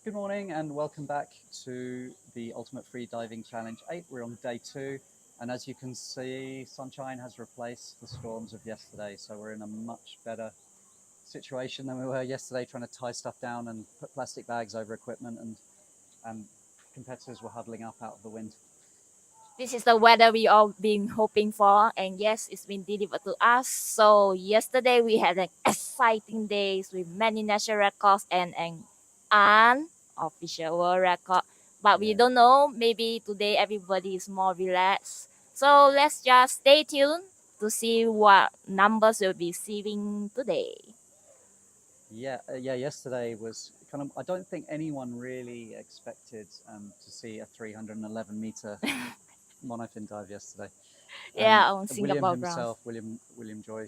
Good morning and welcome back to the Ultimate Freediving Challenge 8. We're on day 2, and as you can see, sunshine has replaced the storms of yesterday, so we're in a much better situation than we were yesterday, trying to tie stuff down and put plastic bags over equipment, and competitors were huddling up out of the wind. This is the weather we all been hoping for, and yes, it's been delivered to us. So yesterday we had an exciting day with many national records and an unofficial world record. But we don't know, maybe today everybody is more relaxed. So let's just stay tuned to see what numbers we'll be receiving today. Yesterday was kind of, I don't think anyone really expected to see a 311 meter monofin dive yesterday. On Singapore William ground. William Joy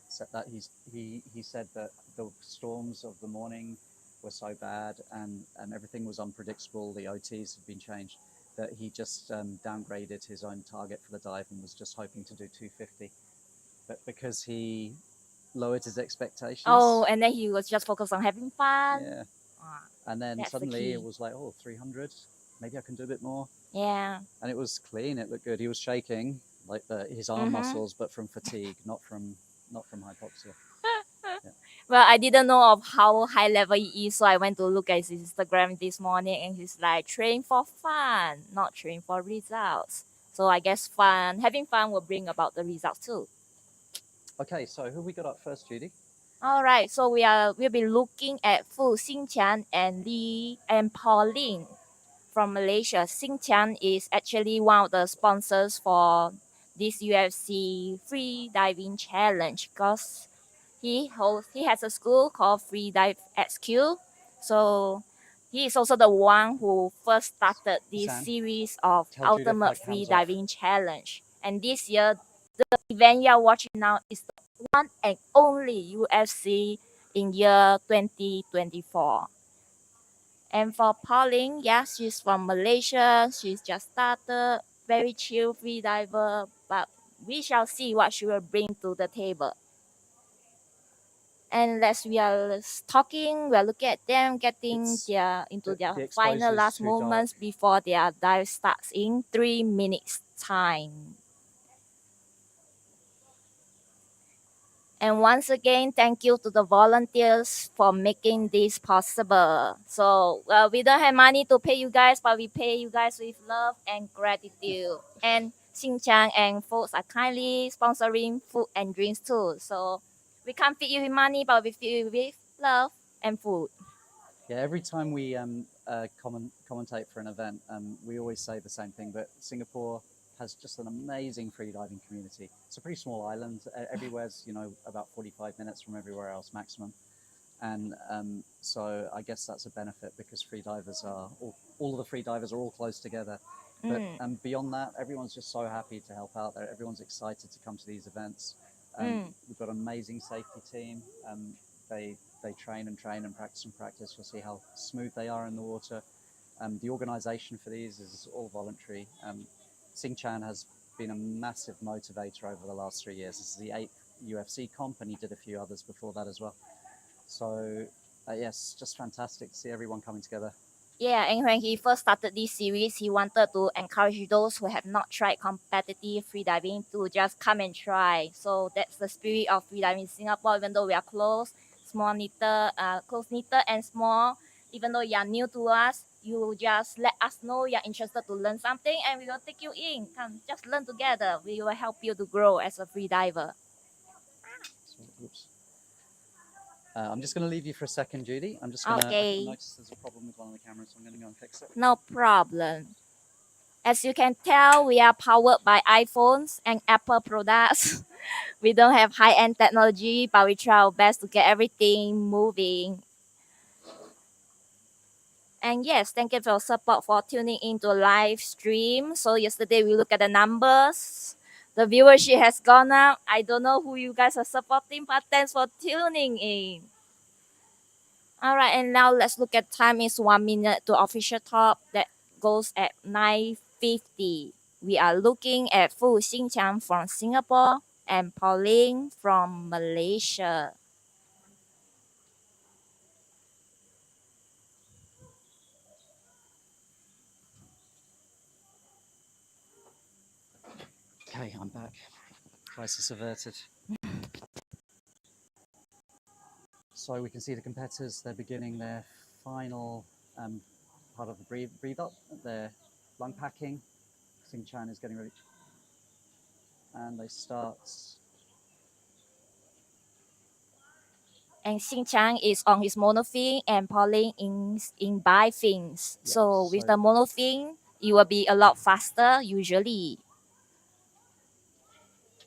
said that he said that the storms of the morning were so bad and everything was unpredictable. The OTs had been changed, that he just downgraded his own target for the dive and was just hoping to do 250. But because he lowered his expectations. Oh, and then he was just focused on having fun. Yeah. And then suddenly it was like, 300. Maybe I can do a bit more. Yeah. And it was clean. It looked good. He was shaking like his arm muscles, but from fatigue, not from hypoxia. Well, I didn't know of how high level he is, so I went to look at his Instagram this morning, and he's like, train for fun, not train for results. So I guess having fun will bring about the results too. Okay, so who we got up first, Judy? All right, so we'll be looking at Fu Xingqian and Lee and Pauline from Malaysia. Xingqian is actually one of the sponsors for this UFC free diving challenge because he has a school called Freedive XQ. So he is also the one who first started this series of Ultimate Freediving Challenge. And this year, the event you are watching now is the one and only UFC in year 2024. And for Pauline, she's from Malaysia. She's just started, very chill freediver, but we shall see what she will bring to the table. And as we are talking, we're looking at them getting into their final last moments before their dive starts in 3 minutes time. And once again, thank you to the volunteers for making this possible. So we don't have money to pay you guys, but we pay you guys with love and gratitude. And Xinjiang and folks are kindly sponsoring food and drinks too. So we can't feed you with money, but we feed you with love and food. Yeah, every time we commentate for an event, we always say the same thing, but Singapore has just an amazing freediving community. It's a pretty small island. Everywhere's, about 45 minutes from everywhere else maximum. And so I guess that's a benefit because freedivers all of the freedivers are all close together. But beyond that, everyone's just so happy to help out there. Everyone's excited to come to these events. We've got an amazing safety team. They train and practice and practice. You'll see how smooth they are in the water. The organization for these is all voluntary. Xingqian has been a massive motivator over the last 3 years. This is the 8th UFC comp, and he did a few others before that as well. So, yes, just fantastic to see everyone coming together. Yeah, and when he first started this series, he wanted to encourage those who have not tried competitive freediving to just come and try. So that's the spirit of freediving in Singapore, even though we are close knitted and small. Even though you are new to us, you just let us know you're interested to learn something and we will take you in. Come, just learn together. We will help you to grow as a freediver. Oops. I'm just going to leave you for a second, Judy. I'm just going to notice there's a problem with one of the cameras, so I'm going to go and fix it. No problem. As you can tell, we are powered by iPhones and Apple products. We don't have high-end technology, but we try our best to get everything moving. And yes, thank you for your support for tuning into live stream. So yesterday we looked at the numbers. The viewership has gone up. I don't know who you guys are supporting, but thanks for tuning in. All right, and now let's look at time. Is 1 minute to official top. That goes at 9:50. We are looking at Fu Xingqian from Singapore and Pauline from Malaysia. Okay, I'm back. Crisis averted. So we can see the competitors, they're beginning their final part of the breathe up, their lung packing. Xing Chan is getting ready. And they start. And Xing Chan is on his monofin and Pauline in bifins. Yeah, so with so- the monofin, it will be a lot faster usually.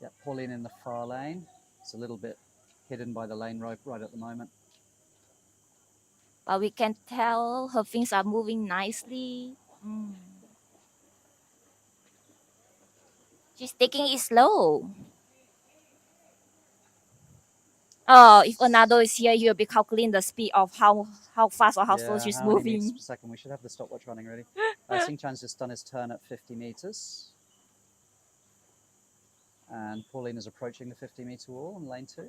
Yeah, Pauline in the far lane. It's a little bit hidden by the lane rope right at the moment. But we can tell her fins are moving nicely. She's taking it slow. Oh, if Anado is here, he'll be calculating the speed of how fast or how slow she's how many meters moving. per second? We should have the stopwatch running ready. Xing Chan's just done his turn at 50 meters. And Pauline is approaching the 50-meter wall in lane 2.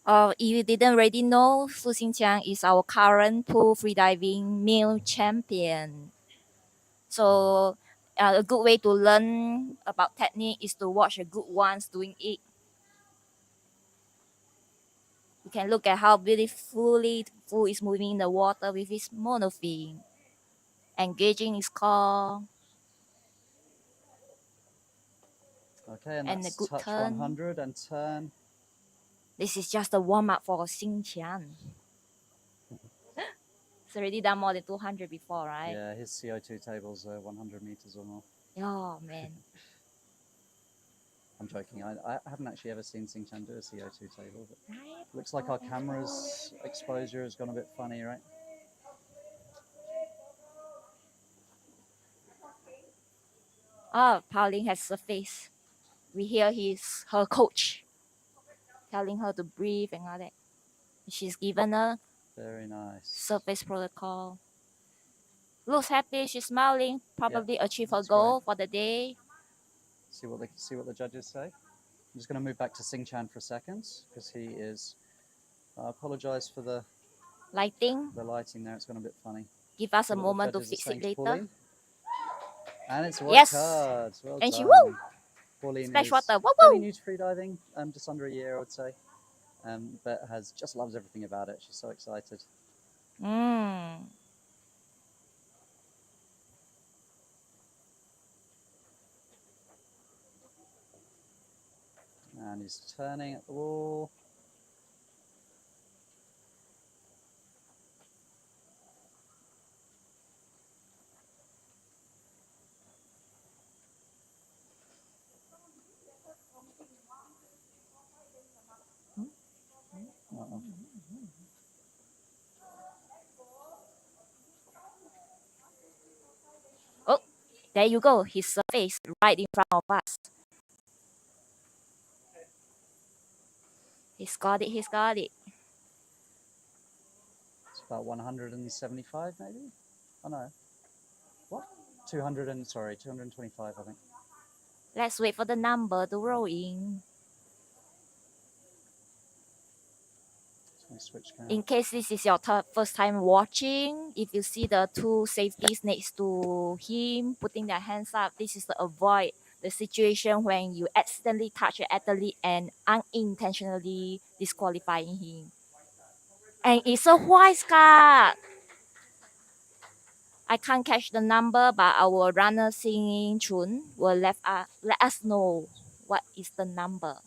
If you didn't already know, Fu Xingqiang is our current pool freediving male champion. So a good way to learn about technique is to watch a good ones doing it. You can look at how beautifully Fu is moving in the water with his monofin, engaging his core. Okay, and And a that's good touch turn. 100 and turn. This is just a warm up for Xingqiang. It's already done more than 200 before, right? Yeah, his CO2 tables are 100 meters or more. Oh, man. I'm joking. I haven't actually ever seen Xing Chan do a CO2 table. But looks like our camera's exposure has gone a bit funny, right? Oh, Pauline has surfaced. We hear her coach telling her to breathe and all that. She's given a Very nice. surface protocol. Looks happy. She's smiling. Probably achieved her that's goal great. for the day. See what the judges say. I'm just going to move back to Xing Chan for a second because he is. I apologize for the Lighting. lighting there. It's gone a bit funny. Give us See a what the moment to judges are fix saying it to later. Pauline. And it's a white Yes. card. Well And done. she woo. Pauline Splash is water. Woo fairly woo. new to freediving, just under a year, I would say, but just loves everything about it. She's so excited. And he's turning at the wall. Oh, there you go. His surface right in front of us. He's got it. He's got it. It's about 175, maybe. Oh no. What? 225, I think. Let's wait for the number to roll in. Switch In case this is your first time watching, if you see the two safeties next to him putting their hands up, this is to avoid the situation when you accidentally touch an athlete and unintentionally disqualifying him. And it's a white card. I can't catch the number, but our runner Singing Chun will let us know what is the number.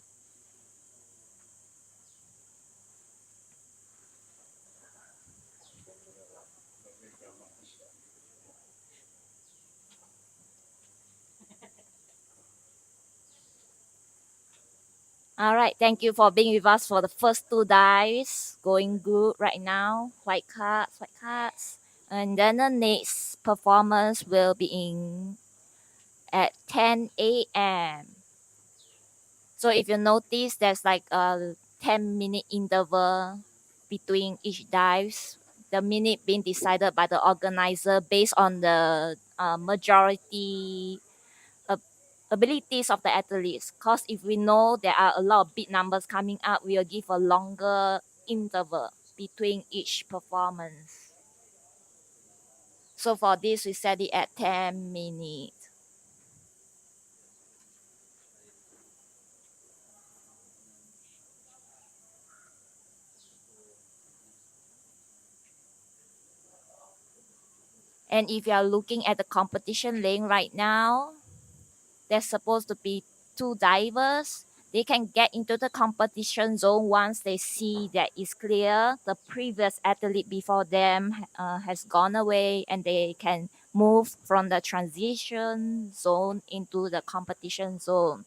All right, thank you for being with us for the first two dives. Going good right now. White cards, white cards. And then the next performance will be in at 10 a.m. So if you notice, there's like a 10-minute interval between each dives. The minute being decided by the organizer based on the majority abilities of the athletes. Because if we know there are a lot of big numbers coming up, we'll give a longer interval between each performance. So for this, we set it at 10 minutes. And if you are looking at the competition lane right now, there's supposed to be 2 divers. They can get into the competition zone once they see that it's clear. The previous athlete before them has gone away, and they can move from the transition zone into the competition zone.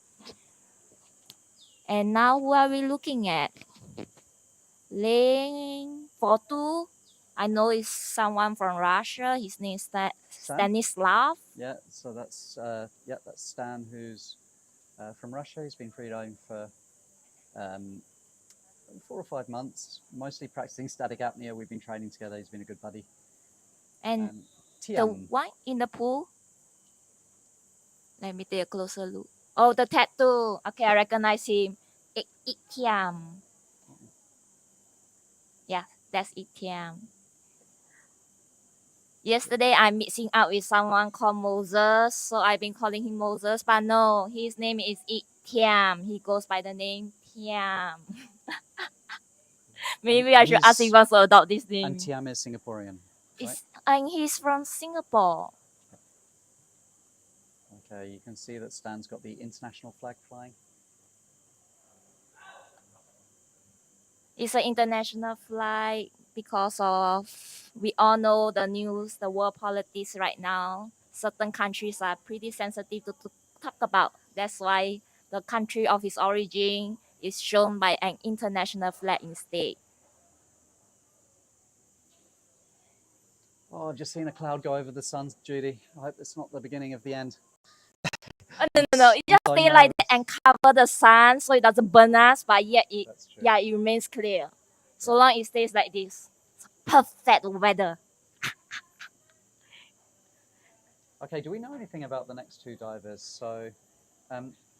And now who are we looking at? Lane 42. I know it's someone from Russia. His name is Stanislav. Yeah, so that's Stan, who's from Russia. He's been freediving for 4 or 5 months, mostly practicing static apnea. We've been training together. He's been a good buddy. And the Tiam. one in the pool. Let me take a closer look. Oh, the tattoo. Okay, I recognize him. Itiam. Yeah, that's Itiam. Yesterday, I'm mixing out with someone called Moses, so I've been calling him Moses, but no, his name is Itiam. He goes by the name Tiam. Maybe I should ask him to adopt this name. And Tiam is Singaporean, right? And he's from Singapore. Okay, you can see that Stan's got the international flag flying. It's an international flight because of, we all know the news, the world politics right now. Certain countries are pretty sensitive to talk about. That's why the country of his origin is shown by an international flag instead. Oh, I've just seen a cloud go over the sun, Judy. I hope it's not the beginning of the end. No. It just stay like that and cover the sun so it doesn't burn us, but yet it remains clear. So long it stays like this. It's perfect weather. Okay, do we know anything about the next 2 divers? So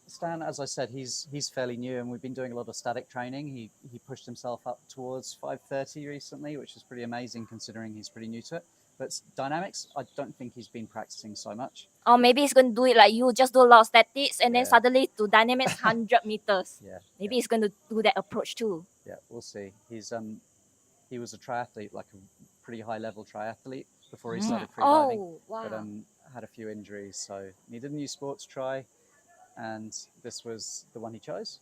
Stan, as I said, he's fairly new, and we've been doing a lot of static training. He pushed himself up towards 530 recently, which is pretty amazing considering he's pretty new to it. But dynamics, I don't think he's been practicing so much. Or maybe he's going to do it like you, just do a lot of statics and then suddenly do dynamics 100 meters. Maybe he's going to do that approach too. Yeah, we'll see. He was a triathlete, like a pretty high level triathlete before he started freediving. Oh, wow. But had a few injuries, so needed a new sport to try, and this was the one he chose,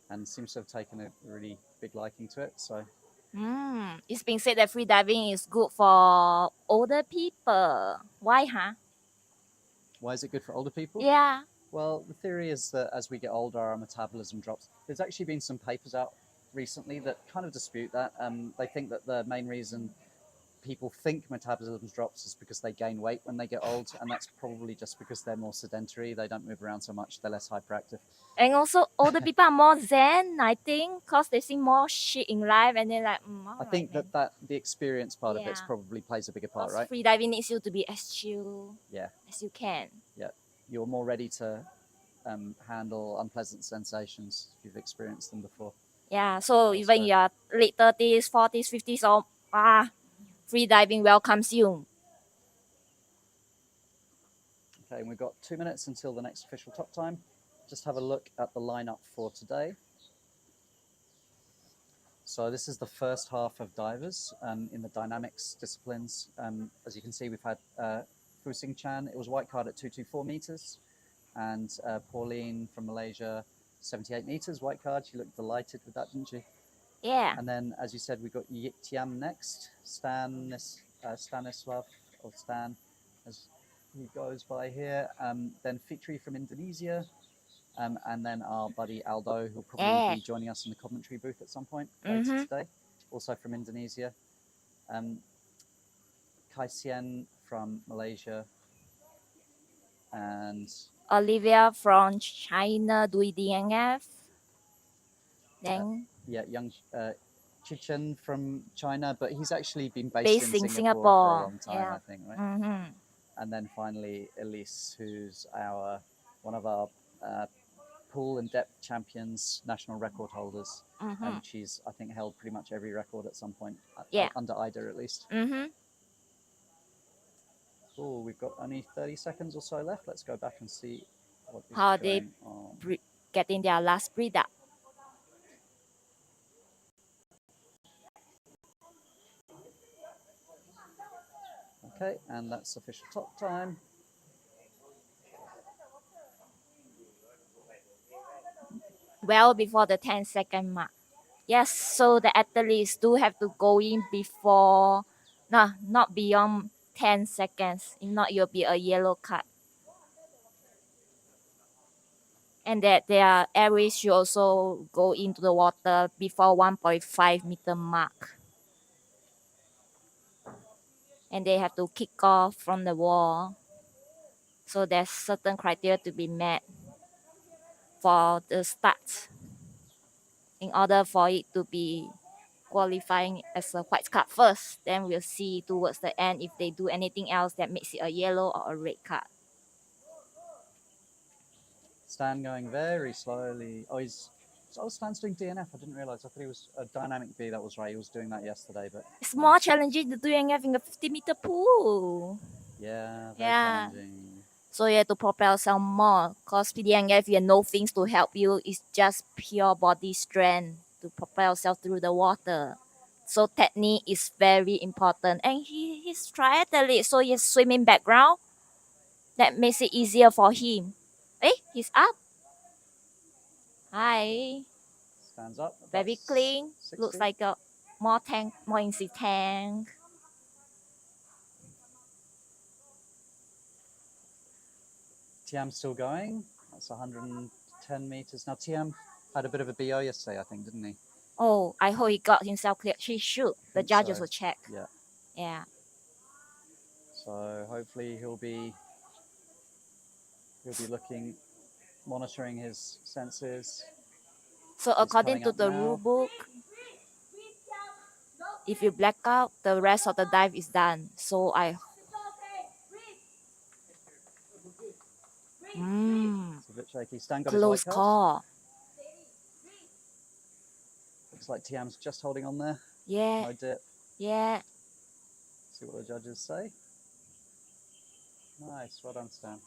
and seems to have taken a really big liking to it. So it's been said that freediving is good for older people. Why, huh? Why is it good for older people? Yeah. Well, the theory is that as we get older, our metabolism drops. There's actually been some papers out recently that kind of dispute that. They think that the main reason people think metabolism drops is because they gain weight when they get old, and that's probably just because they're more sedentary. They don't move around so much. They're less hyperactive. And also, older people are more zen, I think, because they see more shit in life, and they're like, I think that the experience part of it probably plays a bigger part, right? Freediving needs you to be as chill as you can. Yeah, you're more ready to handle unpleasant sensations if you've experienced them before. Yeah, so even you are late 30s, 40s, 50s, or freediving welcomes you. Okay, and we've got 2 minutes until the next official top time. Just have a look at the lineup for today. So this is the first half of divers in the dynamics disciplines. As you can see, we've had Fu Sing Chan. It was white card at 224 meters, and Pauline from Malaysia, 78 meters, white card. She looked delighted with that, didn't she? Yeah. And then, as you said, we've got Yik Tiam next, Stanislav, or Stan, as he goes by here. Then Fitri from Indonesia, and then our buddy Aldo, who'll probably be joining us in the commentary booth at some point later today, also from Indonesia. Kai Sien from Malaysia, and Olivia from China doing DNF. Then young Chichen from China, but he's actually been based in Singapore for a long time, I think, right? And then finally Elise, who's one of our pool and depth champions, national record holders. And she's, I think, held pretty much every record at some point, under IDA at least. Oh, we've got only 30 seconds or so left. Let's go back and see what is how going they getting their last breed up. Okay, and that's official top time. Well before the 10-second mark. Yes, so the athletes do have to go in before, no, not beyond 10 seconds. If not, you'll be a yellow card. And that their airways should also go into the water before 1.5 meter mark. And they have to kick off from the wall. So there's certain criteria to be met for the start in order for it to be qualifying as a white card first. Then we'll see towards the end if they do anything else that makes it a yellow or a red card. Stan going very slowly. Oh, Stan's doing DNF. I didn't realize. I thought he was a dynamic B. That was right. He was doing that yesterday, but It's more challenging than doing having a 50-meter pool. yeah, very Yeah. challenging. So you have to propel yourself more. Because PDNF, you have no things to help you. It's just pure body strength to propel yourself through the water. So technique is very important. And he's triathlete, so he has swimming background. That makes it easier for him. Hey, he's up. Hi. Stands up. Very clean. 60. Looks like a more easy tank. Tiam's still going. That's 110 meters. Now, Tiam had a bit of a BO yesterday, I think, didn't he? Oh, I hope he got himself clear. He should. The judges will check. Yeah. Yeah. So hopefully he'll be looking, monitoring his senses. So according to the rule book, if you black out, the rest of the dive is done. So It's a bit shaky. Stan got close his white call. Looks like Tiam's just holding on there. Yeah. No dip. Yeah. See what the judges say. Nice. Well done, Stan.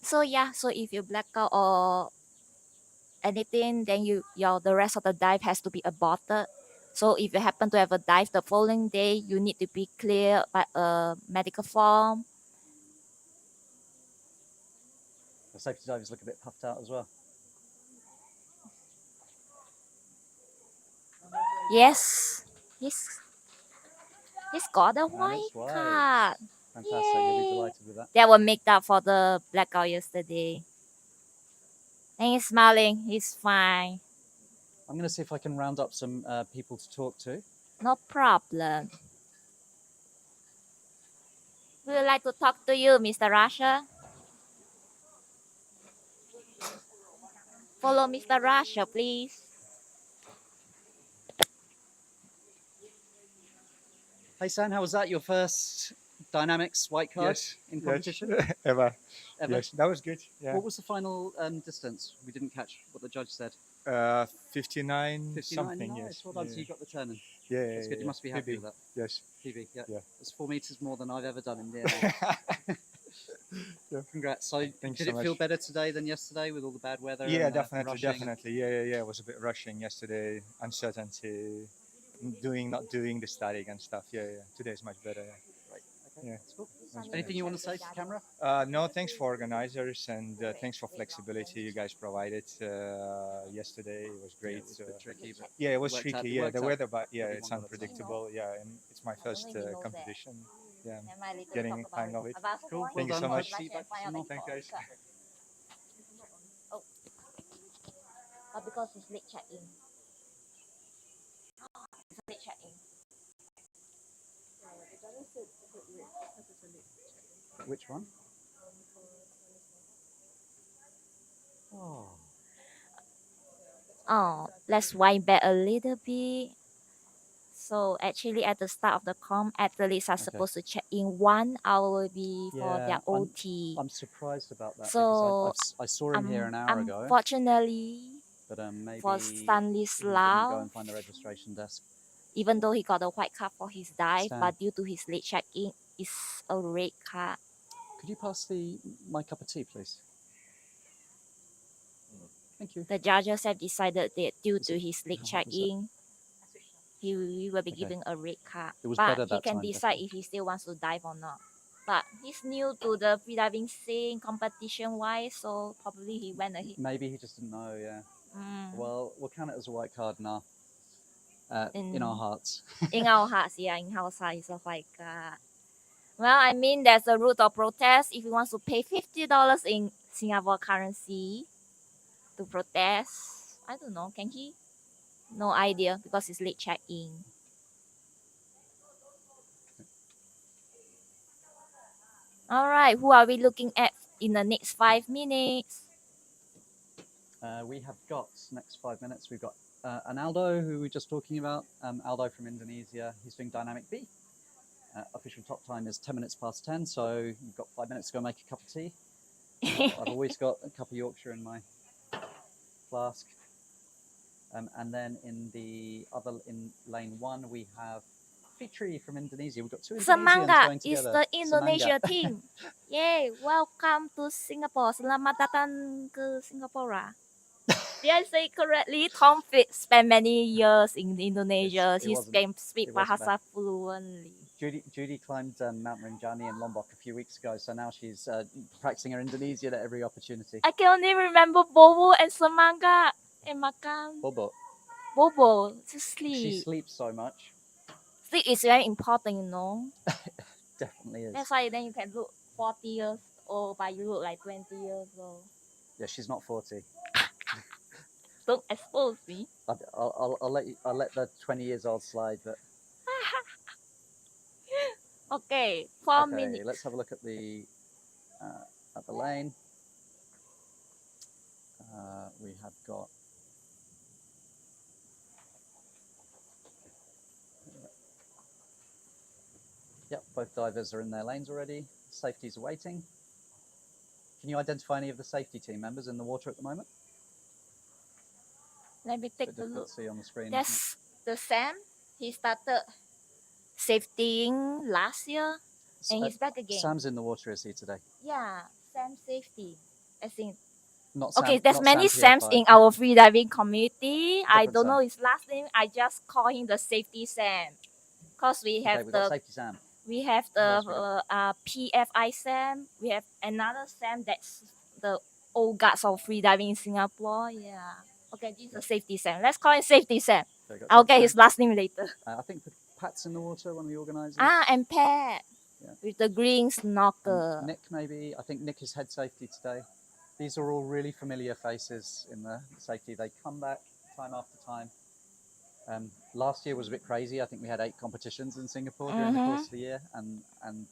So yeah, so if you black out or anything, then the rest of the dive has to be aborted. So if you happen to have a dive the following day, you need to be cleared by a medical form. The safety divers look a bit puffed out as well. Yes. He's got a white card. Fantastic. You'll be delighted with that. That will make up for the blackout yesterday. And he's smiling. He's fine. I'm going to see if I can round up some people to talk to. No problem. We would like to talk to you, Mr. Russia. Follow Mr. Russia, please. Hey, Stan, how was that? Your first Dynamics white card in competition? Yes. Ever. Yes, that was good. Yeah. What was the final distance? We didn't catch what the judge said. 59 something. Nice. Yes. Well done. So you got the turn. Yeah. That's good. You must be happy with that. Yes. PB. Yeah. Yeah. It's 4 meters more than I've ever done in there. Yeah. Congrats. So Thanks did so it feel much. better today than yesterday with all the bad weather? Yeah, and, definitely. rushing? Yeah. It was a bit rushing yesterday. Uncertainty. Not doing the static and stuff. Yeah. Today is much better. Yeah. Right. Okay. Yeah. That's cool. Anything you want to say to the camera? No, thanks for organizers and thanks for flexibility you guys provided yesterday. It was great. Yeah, it was a bit tricky, but yeah, it was worked tricky. out- Yeah, worked the out weather, but yeah, pretty it's well by the time. unpredictable. Yeah, and it's my first Only he knows that. competition. Yeah, Am I later getting talk a hang about of it. About Cool. point? Thank you so done. much. Feedback for some more. Thanks, guys. Oh, because it's late check-in. It's a late check-in. Which one? Oh. Oh, let's wind back a little bit. So actually at the start of the comp, athletes are supposed to check in 1 hour before Yeah, their OT. I'm surprised about that So, because I saw him here an hour ago, unfortunately, but maybe for Stanley he didn't go Slough, and find the registration desk. even though he got a white card for his dive, Stan. but due to his late check-in, it's a red card. Could you pass my cup of tea, please? Thank you. The judges have decided that due Is to it- his late what was that? check-in, he will be Okay. given a red card. It was But better he that can time, decide definitely. if he still wants to dive or not. But he's new to the freediving scene competition wise, so probably he went ahead. Maybe he just didn't know. Yeah. Mm. Well, we'll count it as a white card in our hearts. In our hearts, yeah, in our hearts, it's a white card. Well, I mean, there's a route of protest. If he wants to pay $50 in Singapore currency to protest, I don't know, can he? No idea because it's late check-in. All right, who are we looking at in the next 5 minutes? We have got next 5 minutes. We've got Aldo, who we were just talking about. Aldo from Indonesia. He's doing Dynamic B. Official top time is 10 minutes past 10, so you've got 5 minutes to go make a cup of tea. I've always got a cup of Yorkshire in my flask. And then in lane 1, we have Fitri from Indonesia. We've got 2 Indonesians Semangga going is together. the Indonesia Semangga. team. Yay, welcome to Singapore. Selamat datang ke Singapore. Did I say correctly? Tom Fitz spent many years in Indonesia. He can speak Bahasa fluently. Judy climbed Mount Rinjani in Lombok a few weeks ago, so now she's practicing her Indonesian at every opportunity. I can only remember Bobo and Semangga and Makan. Bobo to sleep. She sleeps so much. Sleep is very important, you know. Definitely is. That's why then you can look 40 years old, but you look like 20 years old. Yeah, she's not 40. Don't expose me. I'll let the 20 years old slide, but okay, 4 minutes. Okay, let's have a look at the lane. We have got both divers are in their lanes already. Safety's awaiting. Can you identify any of the safety team members in the water at the moment? Let me take a look. See on the screen. That's the Sam. He started safetying last year, and he's back again. Sam's in the water, is he, today? Yeah, Sam safety. I think. Not Sam, okay, there's not many Sam Sams in our freediving community. I don't Sam. know his last name. I just call him the safety Sam, cause we have we've got safety Sam. We have the PFI Sam. We have another Sam that's the old guards of freediving in Singapore. Yeah. Okay, this is a safety Sam. Let's call him safety Sam. I'll get his last name later. I think Pat's in the water, one of the organisers. And Pat. Yeah. With the green snorkel. And Nick, maybe. I think Nick is head safety today. These are all really familiar faces in the safety. They come back time after time. Last year was a bit crazy. I think we had 8 competitions in Singapore during the course of the year, and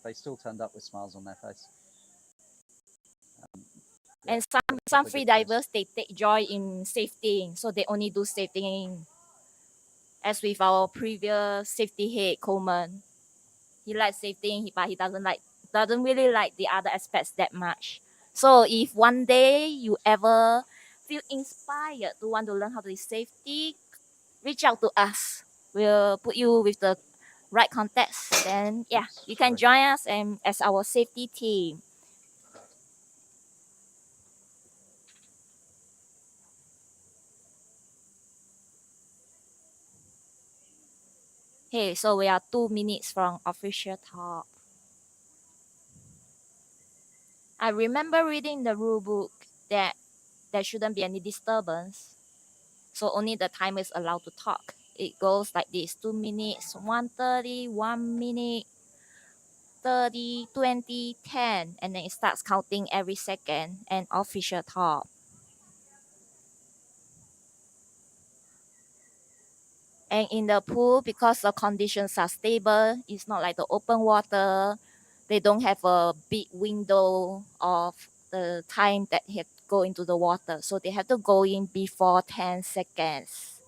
they still turned up with smiles on their face. And some free divers, they take joy in safetying, so they only do safetying. As with our previous safety head, Coleman, he likes safetying, but he doesn't really like the other aspects that much. So if one day you ever feel inspired to want to learn how to do safety, reach out to us. We'll put you with the right contacts. Then yeah, you can join us and as our safety team. Hey, so we are 2 minutes from official talk. I remember reading the rule book that there shouldn't be any disturbance. So only the timer is allowed to talk. It goes like this: 2 minutes, 1:30, 1 minute, 30, 20, 10, and then it starts counting every second and official talk. And in the pool, because the conditions are stable, it's not like the open water. They don't have a big window of the time that they have to go into the water. So they have to go in before 10 seconds.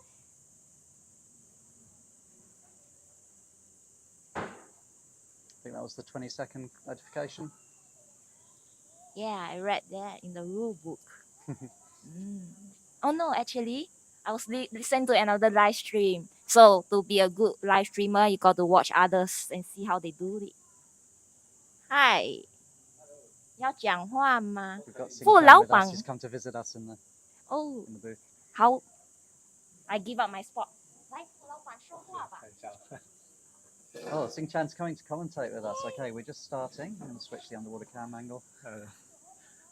I think that was the 20-second notification. Yeah, I read that in the rule book. Oh no, actually, I was listening to another live stream. So to be a good live streamer, you got to watch others and see how they do it. Hi. 要讲话吗？ 副老板 just come to visit us in the booth. How? I give up my spot. 来，副老板。Oh, Sing Chan's coming to commentate with us. Okay, we're just starting. I'm going to switch the underwater cam angle.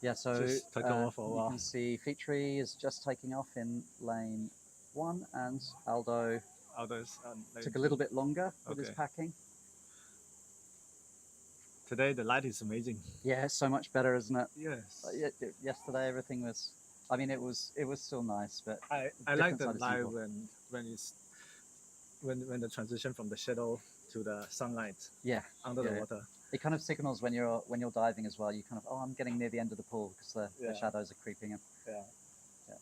Yeah, so Just took over for a you while. can see Featree is just taking off in lane 1, and Aldo Others took a little bit longer with his Okay. packing. Today the light is amazing. Yeah, it's so much better, isn't it? Yes. Yesterday everything was. I mean, it was still nice, but I like the different side of light Singapore. when the transition from the shadow to the sunlight Yeah, under the water. it kind of signals when you're diving as well. You kind of, I'm getting near the end of the pool because the shadows are creeping in. Yeah. Yeah.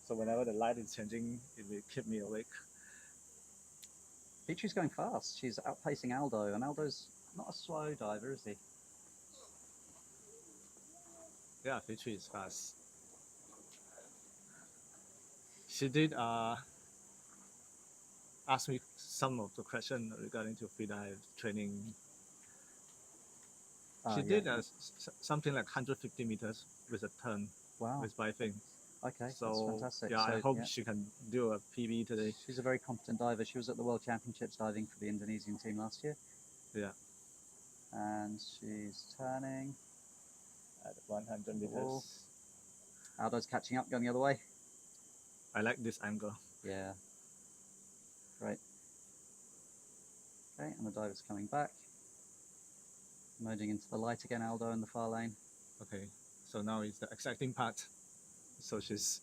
So whenever the light is changing, it will keep me awake. Featree's going fast. She's outpacing Aldo, and Aldo's not a slow diver, is he? Yeah, Featree is fast. She did ask me some of the questions regarding to freedive training. She did something like 150 meters with a turn with VIII. Okay, So that's fantastic. yeah, So, I hope she can do a PB today. She's a very competent diver. She was at the World Championships diving for the Indonesian team last year. Yeah. And she's turning At 100 meters. Aldo's catching up, going the other way. I like this angle. Yeah. Great. Okay, and the diver's coming back. Merging into the light again, Aldo in the far lane. Okay, so now is the exciting part. So she's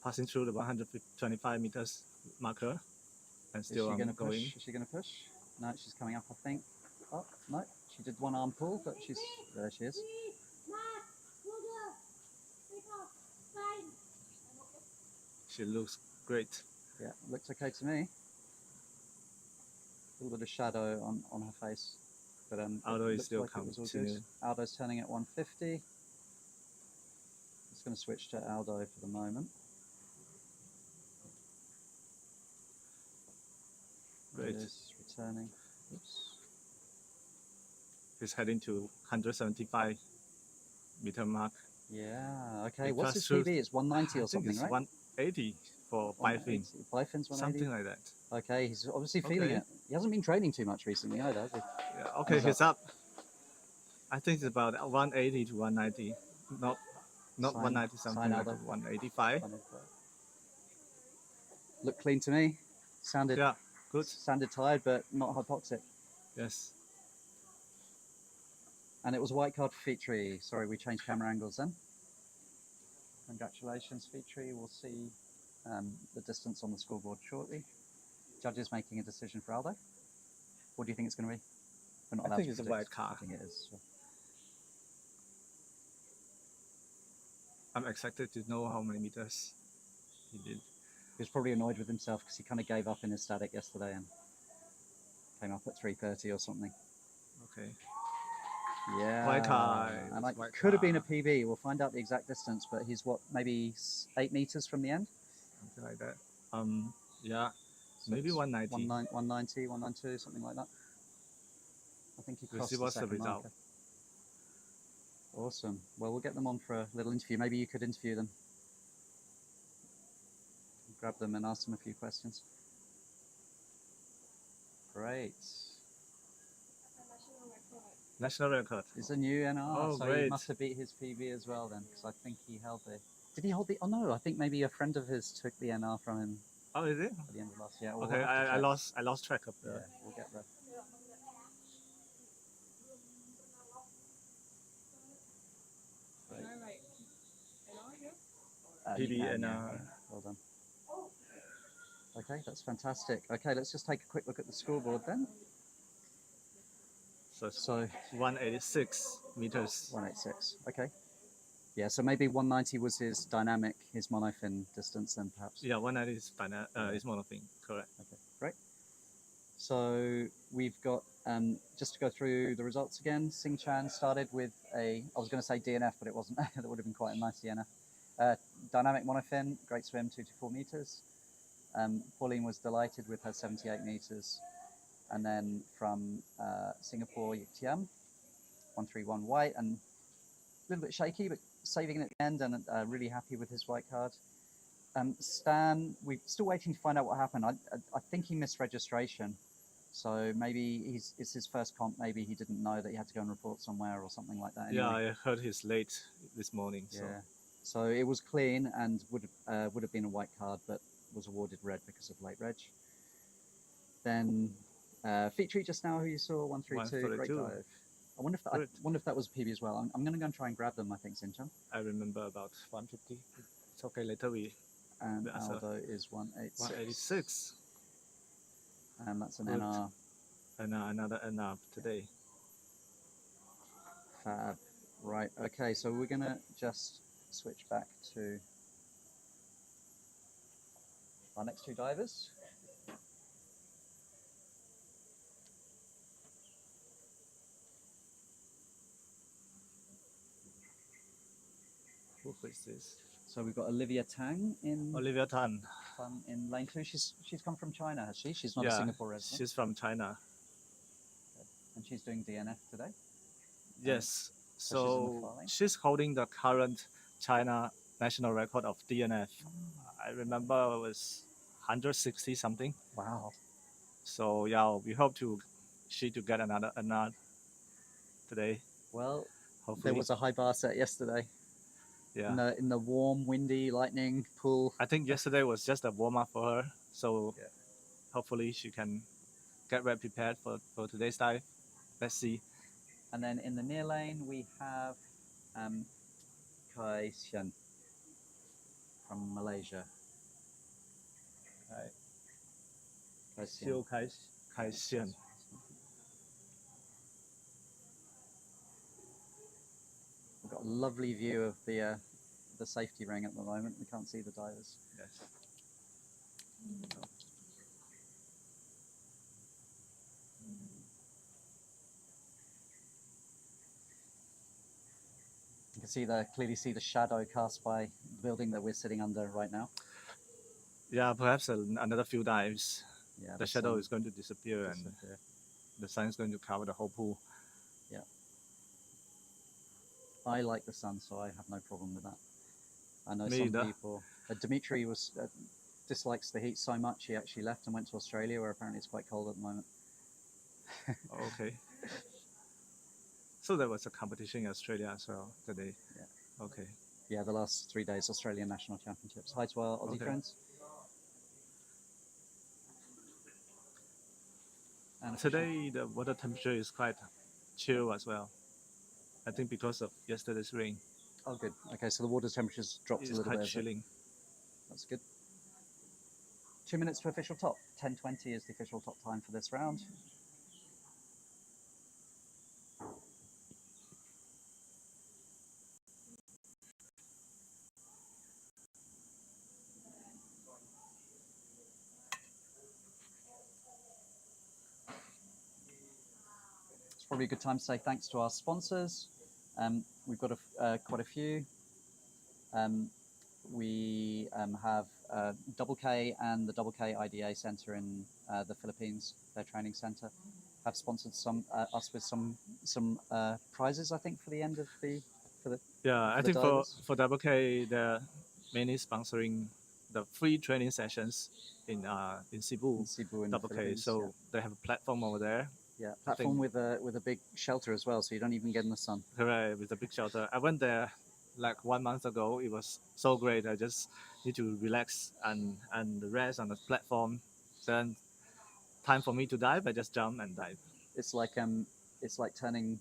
passing through the 125 meters marker and still going. Is she going to push? No, she's coming up, I think. Oh, no, she did one arm pull, but there she is. She looks great. Yeah, looks okay to me. A little bit of shadow on her face, but Aldo is still continuing. Aldo's turning at 150. Just going to switch to Aldo for the moment. Great. Is returning. Oops. He's heading to 175 meter mark. Yeah. Okay. What's his PB? It's 190 or something, it's right? 180 for VIII. VIII's 180. Something like that. Okay, he's obviously feeling it. He hasn't been training too much recently either, has he? Yeah, okay, he's up. I think it's about 180 to 190. Not 190 something, like 185. Looked clean to me. Sounded good. Sounded tired, but not hypoxic. Yes. And it was a white card for Featree. Sorry, we changed camera angles then. Congratulations, Featree. We'll see the distance on the scoreboard shortly. Judges making a decision for Aldo. What do you think it's going to be? We're not allowed I think to it's a predict. white card. I think it is. I'm excited to know how many meters he did. He was probably annoyed with himself because he kind of gave up in his static yesterday and came up at 3:30 or something. Okay. Yeah. White card. And it could have been a PB. We'll find out the exact distance, but he's what, maybe 8 meters from the end? Something like that. Yeah. So maybe 190. 190, 192, something like that. I think he crossed the second marker. Awesome. Well, we'll get them on for a little interview. Maybe you could interview them. Grab them and ask them a few questions. Great. National record. It's a new NR, oh, so great. He must have beat his PB as well then, because I think he held the... Did he hold the... Oh no, I think maybe a friend of his took the NR from him. Oh, is it? At the end of last year. Okay, I lost track of that. Yeah, we'll get there. PB NR. Yeah. Well done. Okay, that's fantastic. Okay, let's just take a quick look at the scoreboard then. So 186 meters. 186. Okay. Yeah, so maybe 190 was his dynamic, his monofin distance then perhaps. Yeah, 190 is monofin, correct. Okay, great. So we've got, just to go through the results again, Sing Chan started with I was going to say DNF, but it wasn't. That would have been quite a nice DNF. Dynamic monofin, great swim, 2 to 4 meters. Pauline was delighted with her 78 meters. And then from Singapore, Yik Tiam, 131 white, and a little bit shaky, but saving it at the end, and really happy with his white card. Stan, we're still waiting to find out what happened. I think he missed registration. So maybe it's his first comp. Maybe he didn't know that he had to go and report somewhere or something like that. Anyway. Yeah, I heard he's late this morning. So. Yeah. So it was clean and would have been a white card, but was awarded red because of late reg. Then Feature just now, who you saw, 132, great 132. dive. I wonder if that was a PB as well. I'm going to go and try and grab them. I think Sinchan. I remember about 150. It's okay. Later we. And That's Aldo is 186. 186. And that's an Good. NR. And another NR today. Fab. Right. Okay. So we're going to just switch back to our next two divers. Who is this? So we've got Olivia Tang in Olivia Tan. in lane 2. She's come from China, has she? She's not a Yeah, Singapore resident. she's from China. And she's doing DNF today. Yes. so she's in the So far lane? she's holding the current China national record of DNF. I remember it was 160 something. Wow. So yeah, we hope she to get another today. Well, Hopefully. there was a high bar set yesterday. Yeah. In the warm, windy, lightning pool. I think yesterday was just a warm up for her. So Yeah. hopefully she can get well prepared for today's dive. Let's see. And then in the near lane, we have Kai Xian from Malaysia. Right. Kai Xian. Xiu Kai Xian. We've got a lovely view of the safety ring at the moment. We can't see the divers. Yes. You can clearly see the shadow cast by the building that we're sitting under right now. Yeah, perhaps another few dives. Yeah, The shadow is going to disappear and the sun is going to cover the whole pool. Yeah. I like the sun, so I have no problem with that. I know Me some either. people. Dimitri dislikes the heat so much he actually left and went to Australia, where apparently it's quite cold at the moment. Okay. So there was a competition in Australia as well today. Yeah. Okay. Yeah, the last 3 days, Australian National Championships. Hi to our Aussie Okay. friends. And Today the water temperature is quite chill as well. I think because of yesterday's rain. Oh, good. Okay, so the water temperature's dropped It's a little quite bit. chilling. That's good. 2 minutes to official top. 10:20 is the official top time for this round. It's probably a good time to say thanks to our sponsors. We've got quite a few. We have Double K and the Double K IDA Center in the Philippines, their training center, have sponsored us with some prizes, I think, for the end of the Yeah, I the think divers? for WK they're mainly sponsoring the free training sessions in Cebu. in Cebu in the WK. Philippines. So they have a platform over there. yeah, platform with a big shelter as well, so you don't even get in the sun. Correct, with a big shelter. I went there like 1 month ago. It was so great. I just need to relax and rest on the platform. Then time for me to dive, I just jump and dive. It's like turning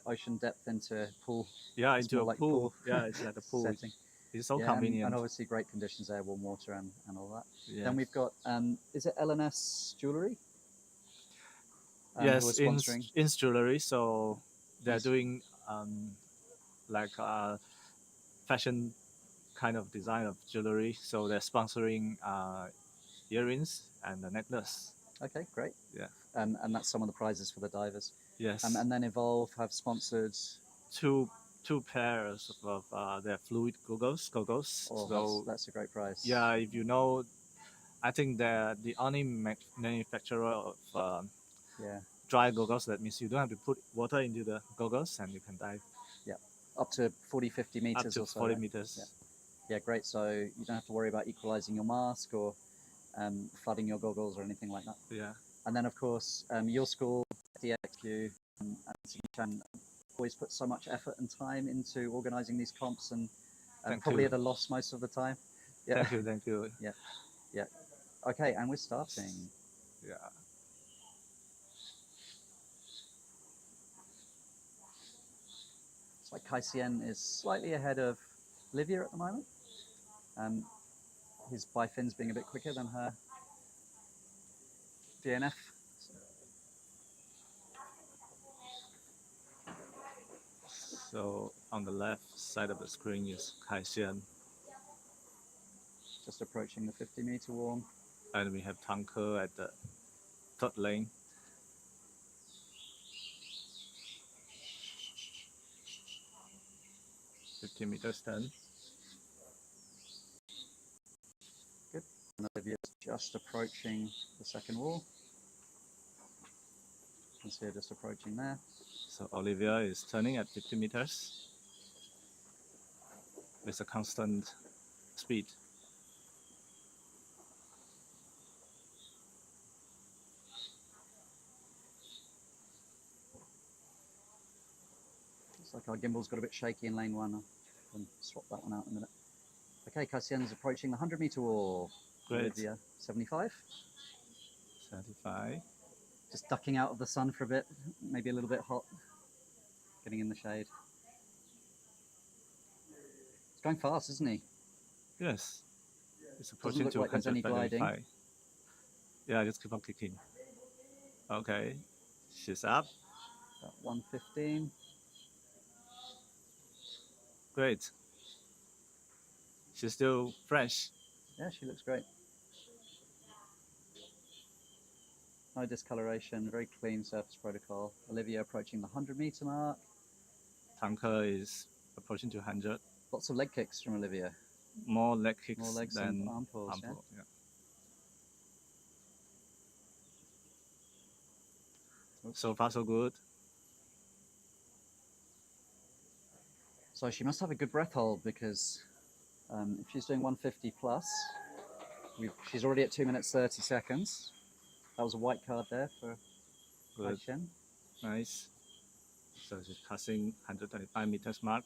ocean depth into a pool. Yeah, It's into more a like pool. pool Yeah, it's like a pool. setting. It's so Yeah, convenient. and obviously great conditions there, warm water and all that. Yeah. Then we've got is it LNS Jewelry? Who are Yes, sponsoring. in jewelry. So they're Nice. doing like fashion kind of design of jewelry. So they're sponsoring earrings and the necklace. Okay, great. Yeah. And that's some of the prizes for the divers. Yes. And then Evolve have sponsored. two pairs of their fluid goggles. Oh, So that's a great prize. yeah, if you know, I think they're the only manufacturer of Yeah. dry goggles. That means you don't have to put water into the goggles and you can dive Up to 40, 50 meters up to or so. 40 right? meters. Yeah. Yeah, great. So you don't have to worry about equalizing your mask or flooding your goggles or anything like that. Yeah. And then, of course, your school, DXQ, and Chan always put so much effort and time into organising these comps, and Thank probably you. at a loss most of the time. Yeah. Thank you. Thank you. Yeah. Okay, and we're starting. Yeah. It's like Kaisien is slightly ahead of Livia at the moment. His bifin's being a bit quicker than her DNF. So on the left side of the screen is Kaishan, Just approaching the 50-meter wall. and we have Tanker at the third lane. $50 turn. Good. And Olivia's just approaching the second wall. You can see her just approaching there. So Olivia is turning at 50 meters with a constant speed. Looks like our gimbal's got a bit shaky in lane one. I can swap that one out in a minute. Okay, Kaisien's approaching the 100-meter wall. Great. Olivia, 75. 75. Just ducking out of the sun for a bit, maybe a little bit hot. Getting in the shade. He's going fast, isn't he? Yes. It's approaching look to like there's any gliding. 135. Yeah, just keep on kicking. Okay. She's up. About 115. Great. She's still fresh. Yeah, she looks great. No discoloration, very clean surface protocol. Olivia approaching the 100-meter mark. Tanker is approaching to 100. Lots of leg kicks from Olivia. More leg kicks More legs than and arm pulls, yeah. yeah. So far, so good. So she must have a good breath hold, because if she's doing 150 plus, she's already at 2 minutes 30 seconds. That was a white card there for Good. Chen. Nice. So she's passing 125 meters mark.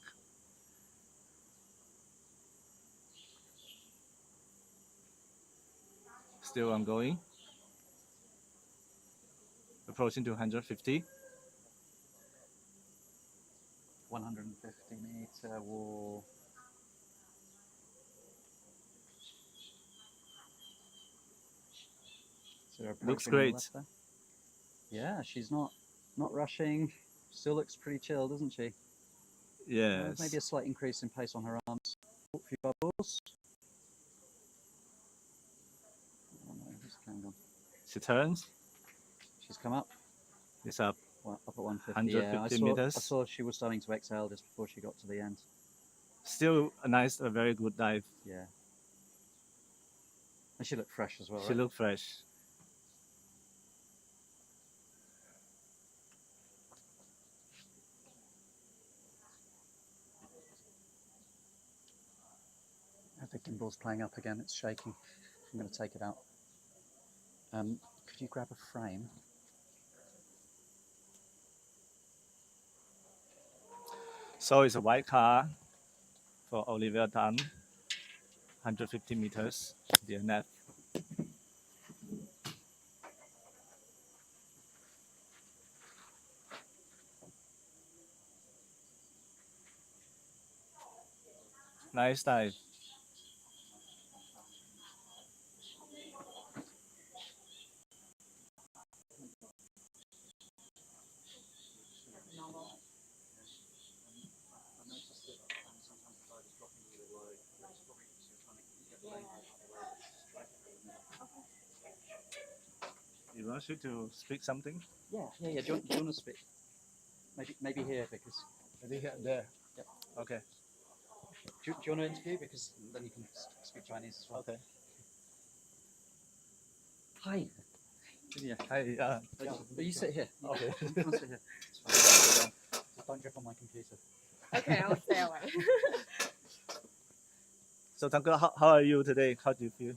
Still ongoing. Approaching to 150. 150-meter wall. So they're Looks approaching on the great. left there. Yeah, she's not rushing. Still looks pretty chill, doesn't she? Yes. Maybe a slight increase in pace on her arms. A few bubbles. Oh no, who's coming on? She turns. She's come up. It's up. Well, up at 150. 150 yeah, meters. I saw she was starting to exhale just before she got to the end. Still a very good dive. Yeah. And she looked fresh as well, She right? looked fresh. The gimbal's playing up again. It's shaking. I'm going to take it out. Could you grab a frame? So it's a white car for Olivia Tan. 150 meters. DNF. Nice dive. You want you to speak something? Yeah. Do you want to speak? Maybe here, because... Maybe here, there. Yep. Okay. Do you want to interview? Because then you can speak Chinese as well. Okay. Hi. Yeah. Hi. But you sit here. Okay. I'll sit here. It's fine. Just don't drip on my computer. Okay, I'll stay away. So Tanka, how are you today? How do you feel?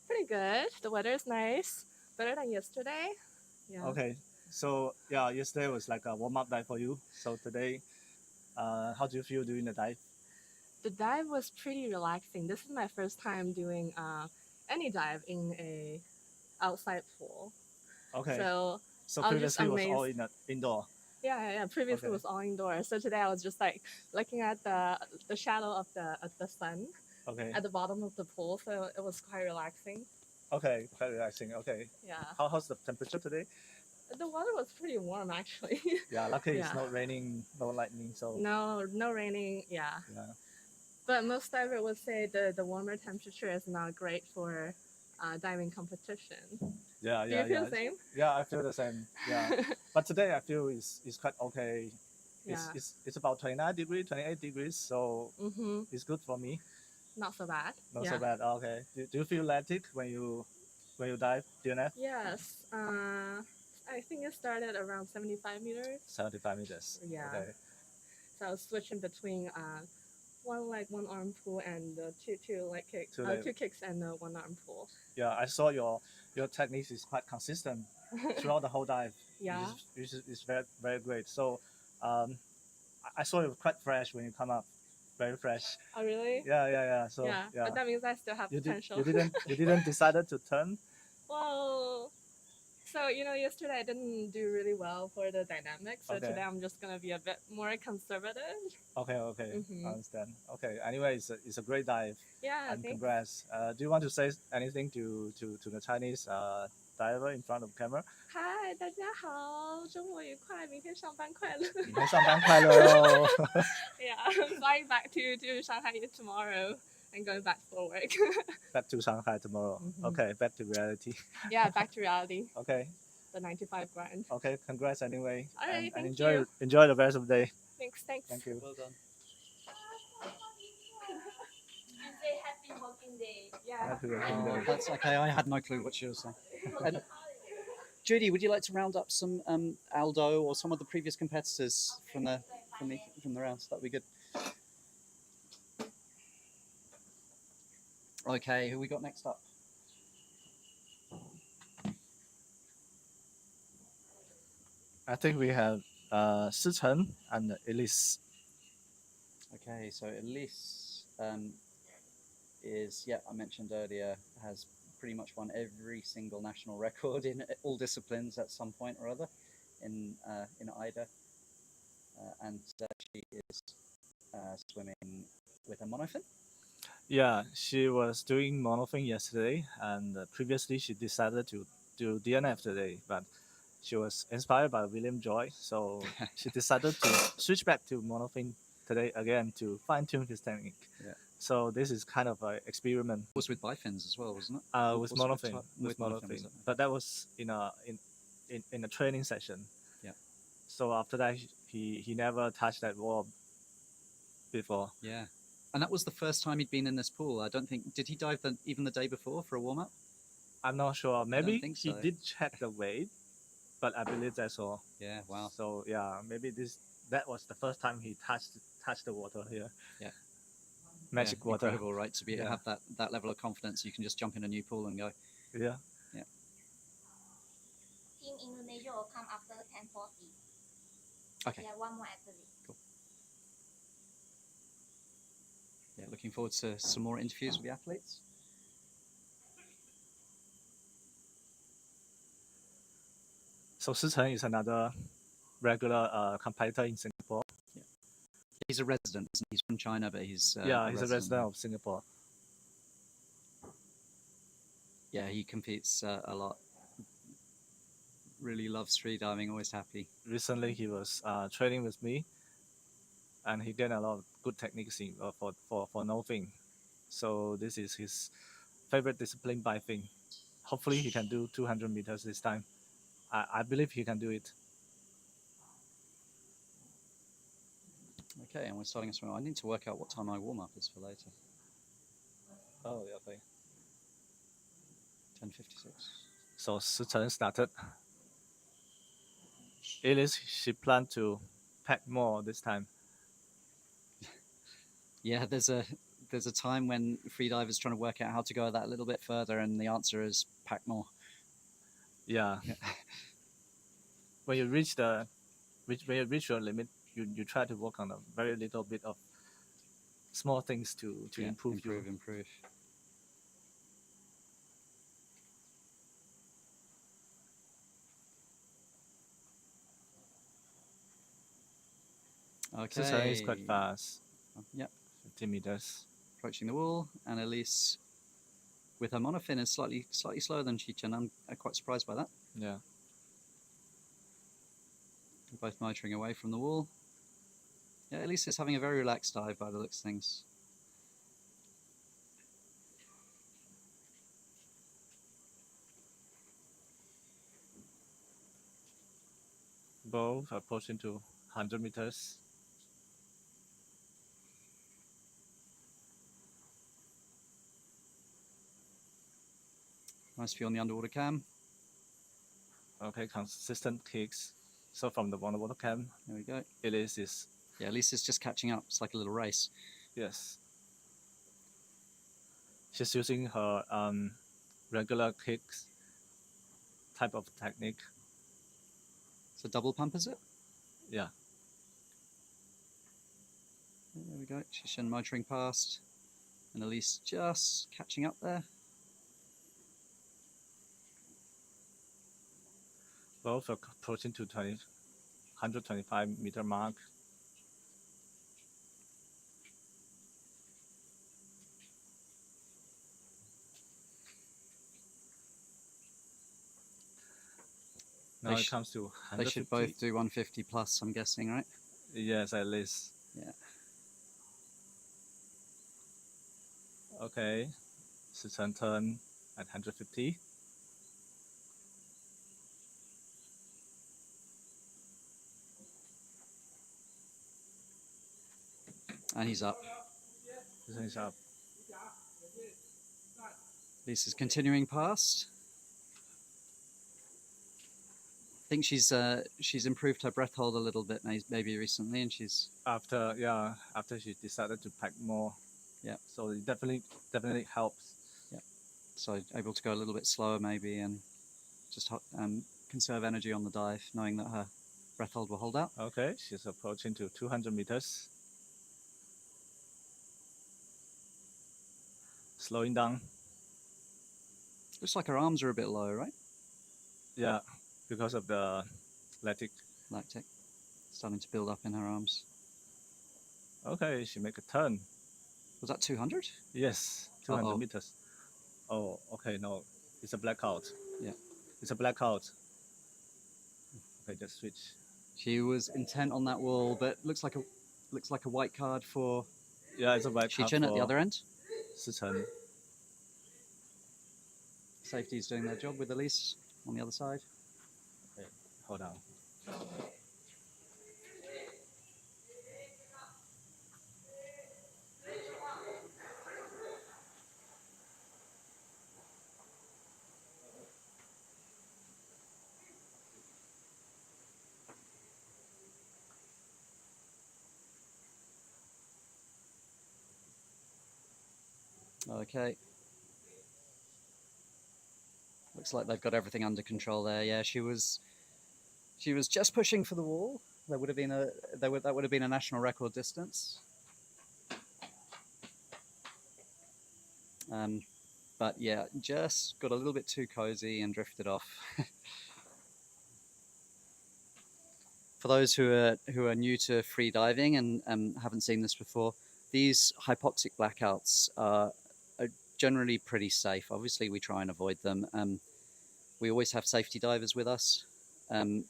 Pretty good. The weather is nice. Better than yesterday. Yeah. Okay. So yeah, yesterday was like a warm up dive for you. So today, how do you feel doing the dive? The dive was pretty relaxing. This is my first time doing any dive in a outside pool. Okay. So So I was just previously was all amazed. indoor. Yeah. Previously Okay. was all indoors. So today I was just like looking at the shadow of the sun Okay. at the bottom of the pool. So it was quite relaxing. Okay. Quite relaxing. Okay. Yeah. How's the temperature today? The water was pretty warm actually. Yeah. Luckily it's Yeah. not raining, no lightning. So No raining. Yeah. yeah. But most divers would say the warmer temperature is not great for diving competition. Yeah. Do Yeah. you feel Yeah. the same? Yeah. I feel the same. Yeah. But today I feel it's quite okay. Yeah. It's about 29 degrees, 28 degrees. So Mm-hmm. it's good for me. Not so bad. Not Yeah. so bad. Okay. Do you feel electric when you dive DNF? Yes. I think it started around 75 meters. 75 meters. Yeah. Okay. So I was switching between one leg, one arm pull, and two leg kick, two kicks and one arm pull. Yeah, I saw your technique is quite consistent throughout the whole dive. Yeah. Which is very very great. So, I saw you quite fresh when you come up, very fresh. Oh really? Yeah. So yeah. But that means I still have potential. You didn't decided to turn. Well, so yesterday I didn't do really well for the dynamics, so Okay. today I'm just gonna be a bit more conservative. Okay. Mhm. I understand. Okay. Anyway, it's a great dive. Yeah, And thanks. congrats. Do you want to say anything to the Chinese diver in front of camera? 嗨，大家好，周末愉快，明天上班快乐。明天上班快乐哦。Yeah, I'm flying back to Shanghai tomorrow and going back for work. Back to Shanghai tomorrow. Mhm. Okay, back to reality. Yeah, back to reality. Okay, The 95 grand. okay. Congrats anyway. Alright, and thank enjoy you. enjoy the rest of the day. Thanks. Thank you. Well done. You say happy working day. Yeah. Happy working Oh, day. that's okay. I had no clue what she was saying. And Judy, would you like to round up some Aldo or some of the previous competitors from the rounds? That'd be good. Okay, who we got next up? I think we have Sichen and Elise. Okay, so Elise is, I mentioned earlier, has pretty much won every single national record in all disciplines at some point or other in IDA, and she is swimming with a monofin. Yeah, she was doing monofin yesterday, and previously she decided to do DNF today, but she was inspired by William Joy, so she decided to switch back to monofin today again to fine tune his technique. Yeah. So this is kind of an experiment. It was with bifins as well, wasn't it? With Was it monofin, with monofin, monofin, was it? but that was in a training session. Yeah. So after that, he never touched that wall before. Yeah. And that was the first time he'd been in this pool. I don't think, did he dive even the day before for a warm-up? I'm not sure. Maybe think he so. did check the weight, but I believe that's all. Yeah, wow. So yeah, maybe that was the first time he touched the water here. Yeah. Magic Yeah, water. Incredible, right? To Yeah. have that level of confidence, you can just jump in a new pool and go. Yeah. Team Indonesia will come after 10:40. Okay. Yeah, one more athlete. Yeah, looking forward to some more interviews with the athletes. So Sichen is another regular competitor in Singapore. He's a resident, isn't he? He's from China, but he's He's a resident of Singapore. Yeah, he competes a lot. Really loves freediving, always happy. Recently, he was training with me, and he gained a lot of good techniques for no fin. So this is his favorite discipline by fin. Hopefully, he can do 200 meters this time. I believe he can do it. Okay, and we're starting a swim. I need to work out what time my warm-up is for later. Oh, yeah, okay. 10:56. So Sichen started. Elise, she planned to pack more this time. Yeah, there's there's a time when freedivers trying to work out how to go that a little bit further, and the answer is pack more. Yeah. When you reach your limit, you try to work on a very little bit of small things to improve. Okay. Sichuan is quite fast. Yep. 50 meters. Approaching the wall, and Elise with her monofin is slightly slower than Chichen. I'm quite surprised by that. Yeah. We're both motoring away from the wall. Yeah, Elise is having a very relaxed dive by the looks of things. Both approaching to 100 meters. Nice view on the underwater cam. Okay, consistent kicks. So from the underwater cam, There we go. Elise is. Yeah, Elise is just catching up. It's like a little race. Yes. She's using her regular kicks type of technique. So double pump, is it? Yeah. There we go. Chichen motoring past, and Elise just catching up there. Both are approaching to 125 meter mark. Now it comes to 150. They should both do 150 plus, I'm guessing, right? Yes, at least. Yeah. Okay. Sichuan turn at 150. And he's up. He's up. Elise is continuing past. I think she's improved her breath hold a little bit maybe recently, and she's After she decided to pack more. Yeah. So it definitely helps. Yeah. So able to go a little bit slower maybe, and just conserve energy on the dive, knowing that her breath hold will hold out. Okay, she's approaching to 200 meters. Slowing down. Looks like her arms are a bit low, right? Yeah, because of the lactic. Starting to build up in her arms. Okay, she make a turn. Was that 200? Yes, 200 Uh-oh. meters. Oh, okay, no, it's a blackout. Yeah. It's a blackout. Okay, just switch. She was intent on that wall, but looks like a white card for Yeah, it's a white card Chichen for at the other end. Sichuan. Safety's doing their job with Elise on the other side. Okay, hold on. Okay. Looks like they've got everything under control there. Yeah, she was just pushing for the wall. That would have been a national record distance. But yeah, just got a little bit too cozy and drifted off. For those who are new to free diving and haven't seen this before, these hypoxic blackouts are generally pretty safe. Obviously, we try and avoid them. We always have safety divers with us, and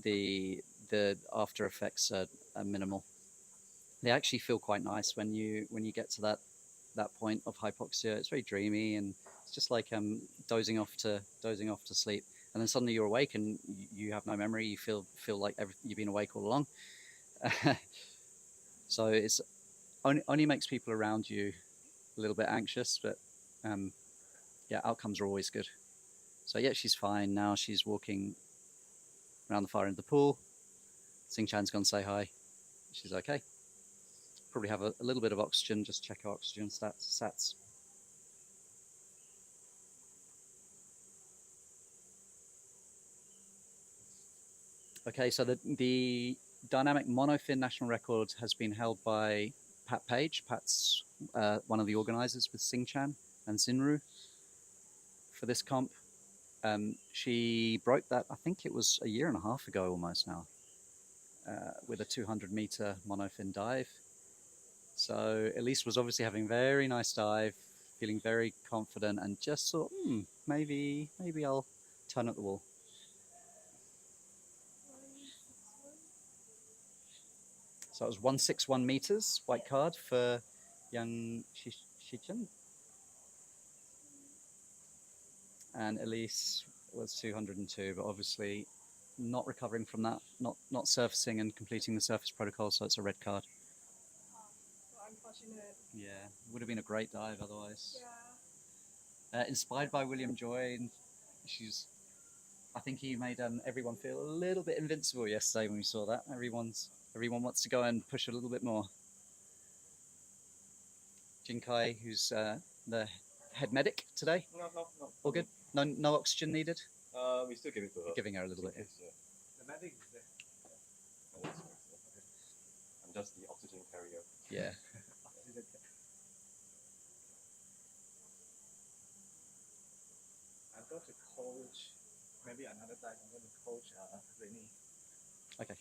the after effects are minimal. They actually feel quite nice when you get to that point of hypoxia. It's very dreamy, and it's just like dozing off to sleep. And then suddenly you're awake and you have no memory. You feel like you've been awake all along. So it's only makes people around you a little bit anxious, but yeah, outcomes are always good. So yeah, she's fine now. She's walking around the far end of the pool. Xing Chan's gone to say hi. She's okay. probably have a little bit of oxygen. Just check our oxygen sats. Okay, so the dynamic monofin national record has been held by Pat Page. Pat's one of the organizers with Singchan and Xinru for this comp. She broke that, I think it was a year and a half ago almost now, with a 200-meter monofin dive. So Elise was obviously having a very nice dive, feeling very confident, and just thought, maybe I'll turn up the wall. So it was 161 meters, white card for young Shichen. And Elise was 202, but obviously not recovering from that, not surfacing and completing the surface protocol, so it's a red card. So unfortunate. Yeah, would have been a great dive otherwise. Yeah. Inspired by William Joy, and I think he made everyone feel a little bit invincible yesterday when we saw that. Everyone wants to go and push a little bit more. Jinkai, who's the head medic today. No. All good? No oxygen needed? We still give it to her. Giving her a little bit. The medic is there. Yeah. I'm just the oxygen carrier. Yeah. I'm going to coach, maybe another dive. I'm going to coach Renee. Okay.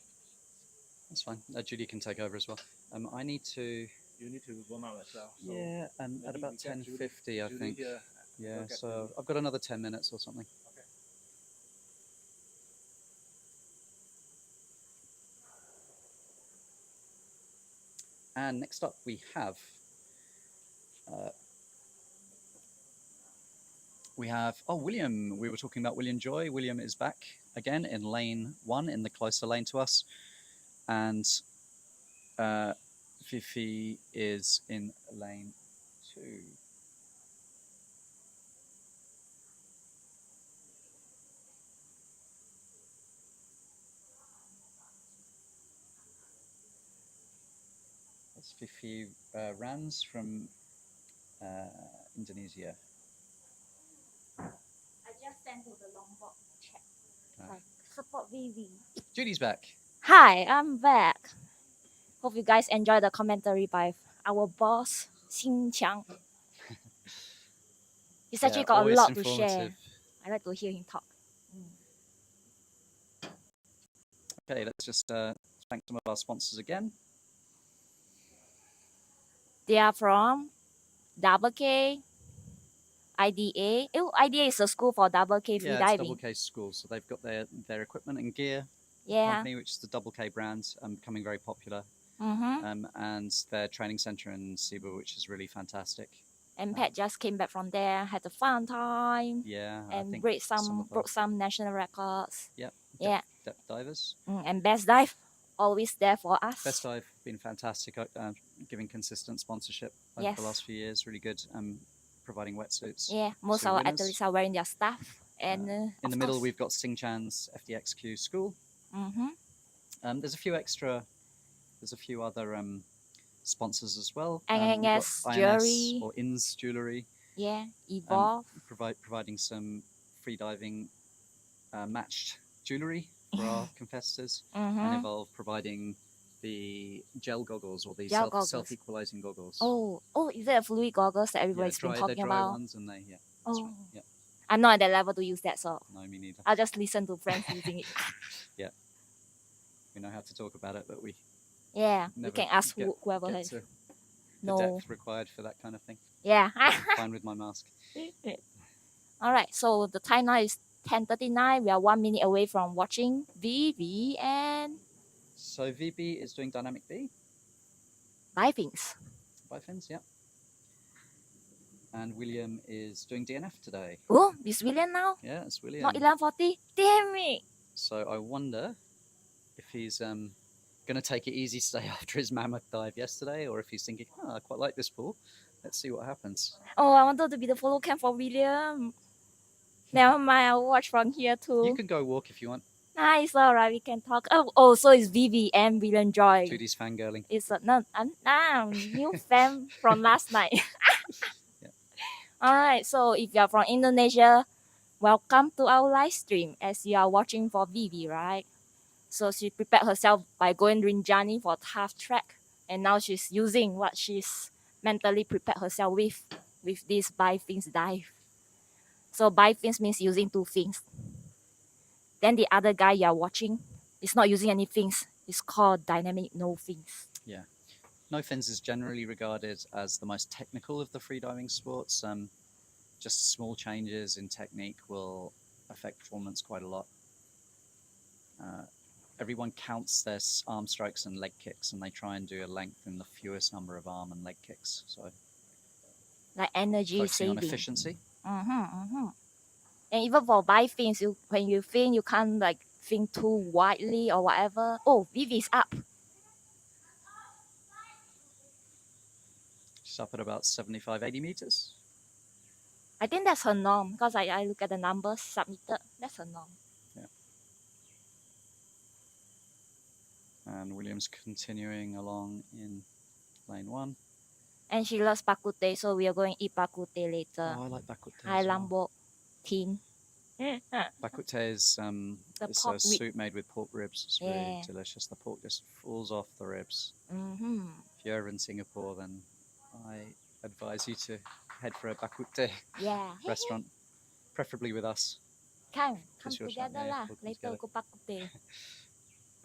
That's fine. Judy can take over as well. I need to. You need to warm up as well. So Yeah, and at maybe about we get 10:50, I Judy think. here. Yeah, Look at so I've got another 10 minutes or something. Okay. And next up we have William. We were talking about William Joy. William is back again in lane 1, in the closer lane to us, and Fifi is in lane 2. That's Fifi Rans from Indonesia. I just sent to the longboard chat. Like, support VV. Judy's back. Hi, I'm back. Hope you guys enjoy the commentary by our boss, Xin Qiang. He's actually got a always lot to share. informative. I like to hear him talk. Okay, let's just thank some of our sponsors again. They are from WK, IDA. Oh, IDA is a school for WK Yeah, it's freediving. Double K School. So they've got their equipment and gear Yeah. company, which is the Double K brand, becoming very popular. Mm-hmm. And their training center in Cebu, which is really fantastic. And Pat just came back from there, had a fun time, Yeah, I and think broke some national records. Yep. Yeah. Depth divers. And Best Dive, always there for us. Best Dive been fantastic, giving consistent sponsorship over Yes. the last few years. Really good, providing wetsuits. Yeah, most to of our winners. athletes are wearing their stuff. And In the middle, we've got Singchan's FDXQ School. Mm-hmm. There's a few other sponsors as well. INS we've got Jewelry. or INS Jewelry. Yeah, Evolve. Providing some freediving matched jewelry for our competitors, and Mm-hmm. Evolve providing the gel goggles or the Gel goggles. self-equalizing goggles. Oh, is there a fluid goggles that yeah, everybody's been they're talking dry about? ones, and that's Oh, right. Yeah, I'm not at that level to use that, so no, me neither. I'll just listen to friends using it. We know how to talk about it, but we Yeah, we never can ask get- whoever get has. to the No. depth required for that kind of thing. Yeah. Fine with my mask. All right, so the time now is 10:39. We are 1 minute away from watching VV and So VB is doing Dynamic B divings. by fins, yeah. And William is doing DNF today. Oh, it's William now? Yeah, it's William. Not 11:40? Damn it! So I wonder if he's going to take it easy today after his mammoth dive yesterday, or if he's thinking, I quite like this pool. Let's see what happens. Oh, I wanted to be the follow cam for William. Never mind, I'll watch from here too. You can go walk if you want. Nice, alright, we can talk. Oh, so it's Vivi and William Joy. 2D's fangirling. It's a new fan from last night. Yeah. Alright, so if you're from Indonesia, welcome to our live stream as you are watching for Vivi, right? So she prepared herself by going Rinjani for tough track, and now she's using what she's mentally prepared herself with this by fins dive. So by fins means using two fins. Then the other guy you're watching is not using any fins. It's called dynamic no fins. No fins is generally regarded as the most technical of the freediving sports. Just small changes in technique will affect performance quite a lot. Everyone counts their arm strokes and leg kicks, and they try and do a length in the fewest number of arm and leg kicks. So Like energy focusing on saving. efficiency. And even for by fins, when you fin, you can't like fin too widely or whatever. Oh, Vivi's up. She's up at about 75, 80 meters. I think that's her norm because I look at the numbers submitted. That's her norm. And William's continuing along in lane 1. And she loves bak kut teh, so we are going to eat bak kut teh later. Oh, I like bak kut teh. Hi, as well. Lombok team. Bak kut teh is it's pork a rib. soup made with pork ribs. It's really delicious. The pork just falls off the ribs. If you're ever in Singapore, then I advise you to head for a bak kut teh Yeah. restaurant, preferably with us. Come It's your together shot, yeah, lah. we'll come Later together. go bak kut teh.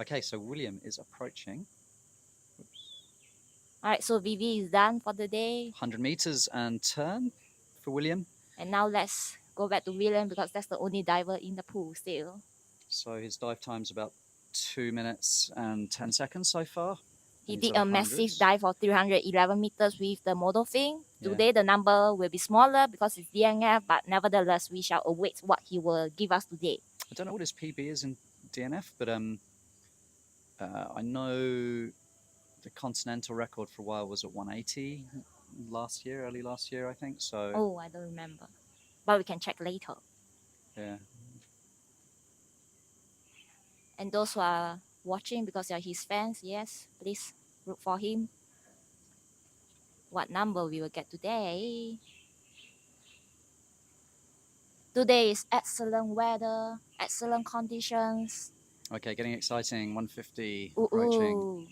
Okay, so William is approaching. Oops. Alright, so Vivi is done for the day. 100 meters and turn for William. And now let's go back to William because that's the only diver in the pool still. So his dive time's about 2 minutes and 10 seconds so far. He And he's did at a massive 100s. dive for 311 meters with the model fin. Yeah. Today the number will be smaller because it's DNF, but nevertheless we shall await what he will give us today. I don't know what his PB is in DNF, but I know the continental record for a while was at 180 early last year, I think. So Oh, I don't remember. But we can check later. yeah, And those who are watching because you're his fans, yes, please root for him. What number we will get today? Today is excellent weather, excellent conditions. okay, getting exciting. 150 Ooh, approaching. ooh.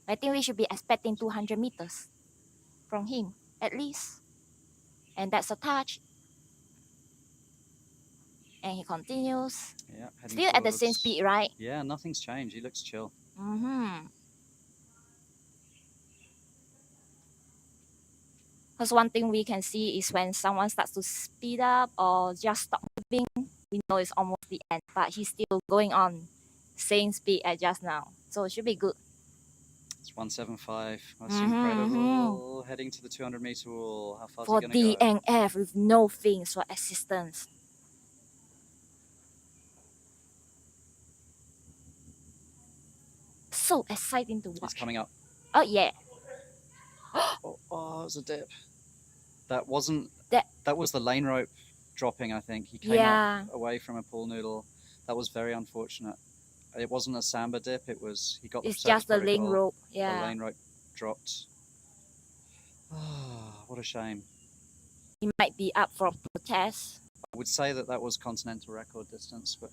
I think we should be expecting 200 meters from him, at least. And that's a touch. And he continues. Yeah, heading Still at the same towards- speed, right? Yeah, nothing's changed. He looks chill. Because one thing we can see is when someone starts to speed up or just stop moving, we know it's almost the end. But he's still going on same speed as just now. So it should be good. It's 175. That's Mhm, incredible. Heading to the 200 meter wall. How far For is he going to go? DNF with no fins for assistance. So exciting to He's watch. coming up. Oh yeah. Oh, it was a dip. That wasn't. That- That was the lane rope dropping. I think he came Yeah. up away from a pool noodle. That was very unfortunate. It wasn't a samba dip. It was he got. It's the just the link protocol. rope. The Yeah. lane rope dropped. Ah, what a shame. He might be up for protest. I would say that was continental record distance, but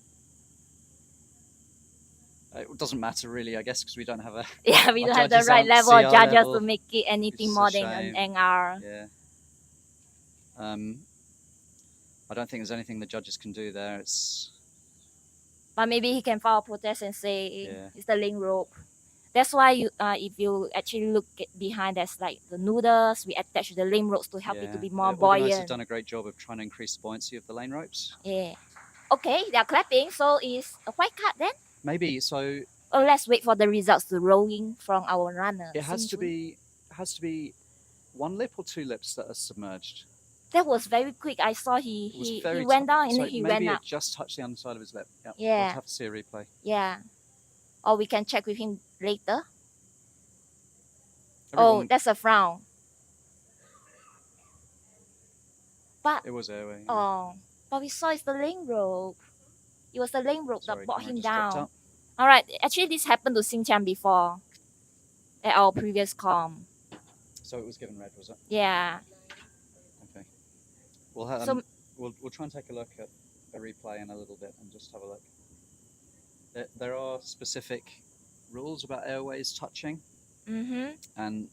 it doesn't matter really, I guess, because we don't have a. Yeah, we Our don't have the judges right aren't level of CR judges level. to make it anything It's more a than shame. an NR. Yeah. I don't think there's anything the judges can do there. It's But maybe he can file a protest and say Yeah. it's the link rope. That's why you, if you actually look behind, there's like the noodles we attach to the link ropes to help it to be more the organisers have buoyant. done a great job of trying to increase the buoyancy of the lane ropes. Yeah. Okay, they're clapping, so it's a white card then. Maybe so. Oh, let's wait for the results to roll in from our runner. It has to Sinjun. be one lip or two lips that are submerged. That was very quick. I saw It was he very went down and so then he maybe went up. it just touched the underside of his lip. Yeah. Yeah. We'll have to see a replay. Yeah. Or we can check with him later. Oh, Everyone- that's a frown. But it was airway. oh, but we saw it's the link rope. It was the lane rope Sorry, that brought camera him just dropped down. out. All right. Actually, this happened to Xinqian before at our previous com. So it was given red, was it? Yeah. Okay. We'll we'll try and take a look at a replay in a little bit and just have a look. There are specific rules about airways touching, and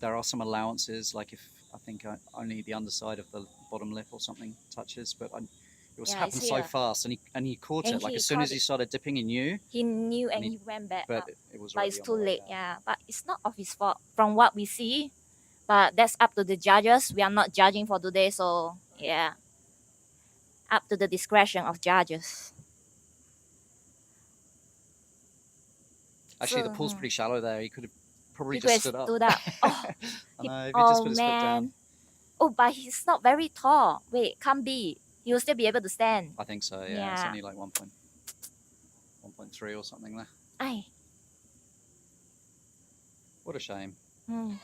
there are some allowances, like if I think only the underside of the bottom lip or something touches, but it was happened so fast, and he caught And it. Like he as soon as caught he it. started dipping, he knew. He knew and he went back But up. it was But already it's on too the way late, down. yeah. But it's not of his fault from what we see. But that's up to the judges. We are not judging for today, so yeah. Up to the discretion of judges. Actually, the pool's pretty shallow there. He could have probably He just could stood have up. stood up. Oh, I know, if he just put his foot down. man. Oh, but he's not very tall. Wait, can't be. He will still be able to stand. I think so, yeah. It's only like 1.3 or something there. Aye. What a shame. Mm.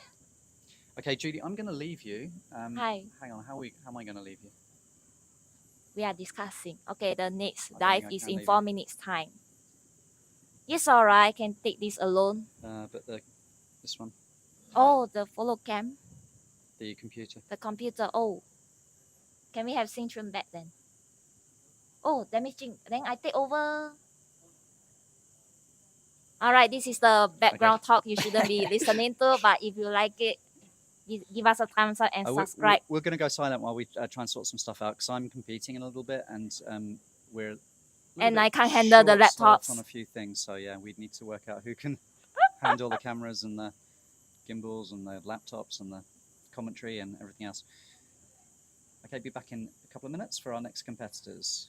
Okay, Judy, I'm going to leave you. Hi. Hang on, how am I going to leave you? We are discussing. Okay, the next I don't dive think I is can in leave 4 you. minutes time. Yes, alright. I can take this alone. But this one, Oh, the follow cam, the computer. the computer. Oh, can we have Synchrone back then? Oh, damaging. Then I take over. Alright, this is the background talk you shouldn't be listening to. But if you like it, give us a thumbs up and subscribe. We're going to go silent while we try and sort some stuff out, because I'm competing in a little bit, and we're And I can't handle the laptops on a few things. So yeah, we need to work out who can handle the cameras and the gimbals and the laptops and the commentary and everything else. Okay, be back in a couple of minutes for our next competitors.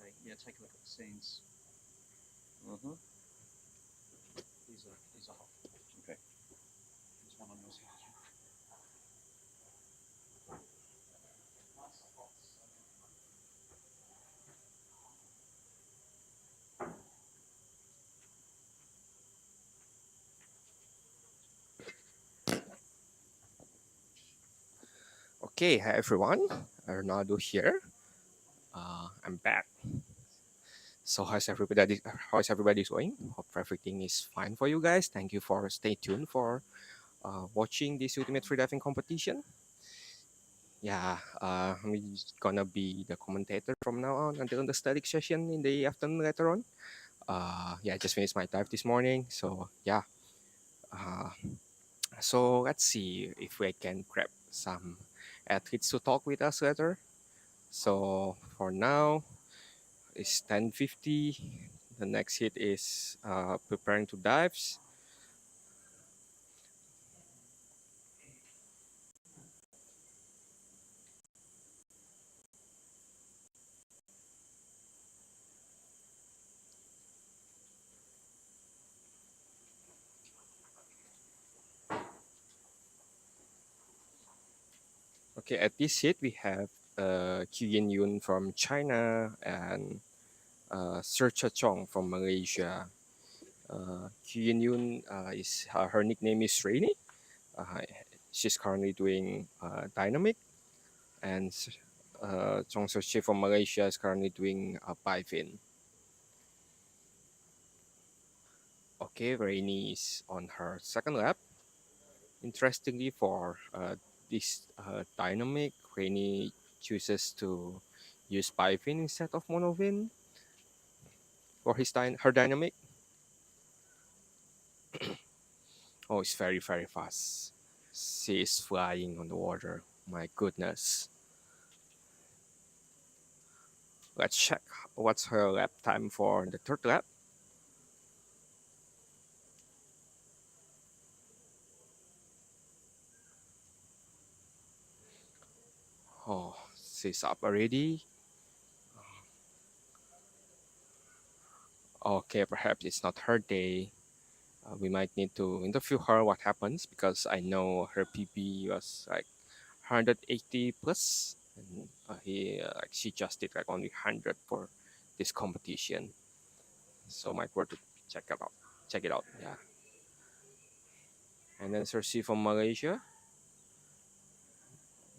Okay, yeah, take a look at the scenes. These are hot. Okay. There's one on your side. Okay, hi everyone. Ronaldo here. I'm back. So how's everybody doing? Hope everything is fine for you guys. Thank you for stay tuned for watching this ultimate freediving competition. Yeah, I'm just gonna be the commentator from now on until the static session in the afternoon later on. Yeah, I just finished my dive this morning, so yeah. So let's see if we can grab some athletes to talk with us later. So for now, it's 10:50. The next hit is preparing to dives. Okay, at this seat we have Yin Yun from China and Sercha Chong from Malaysia. Yin Yun is her nickname is Rainy. She's currently doing Dynamic, and Chong Sercha from Malaysia is currently doing VIII. Okay, Rainy is on her second lap. Interestingly, for this Dynamic, Rainy chooses to use bivin instead of monovin for her dynamic. Oh, it's very, very fast. She is flying on the water. My goodness. Let's check what's her lap time for the third lap. Oh, she's up already. Okay, perhaps it's not her day. We might need to interview her what happens, because I know her PB was like 180 plus, and she just did like only 100 for this competition. So might worth to check it out. Check it out, yeah. And then Cersei from Malaysia,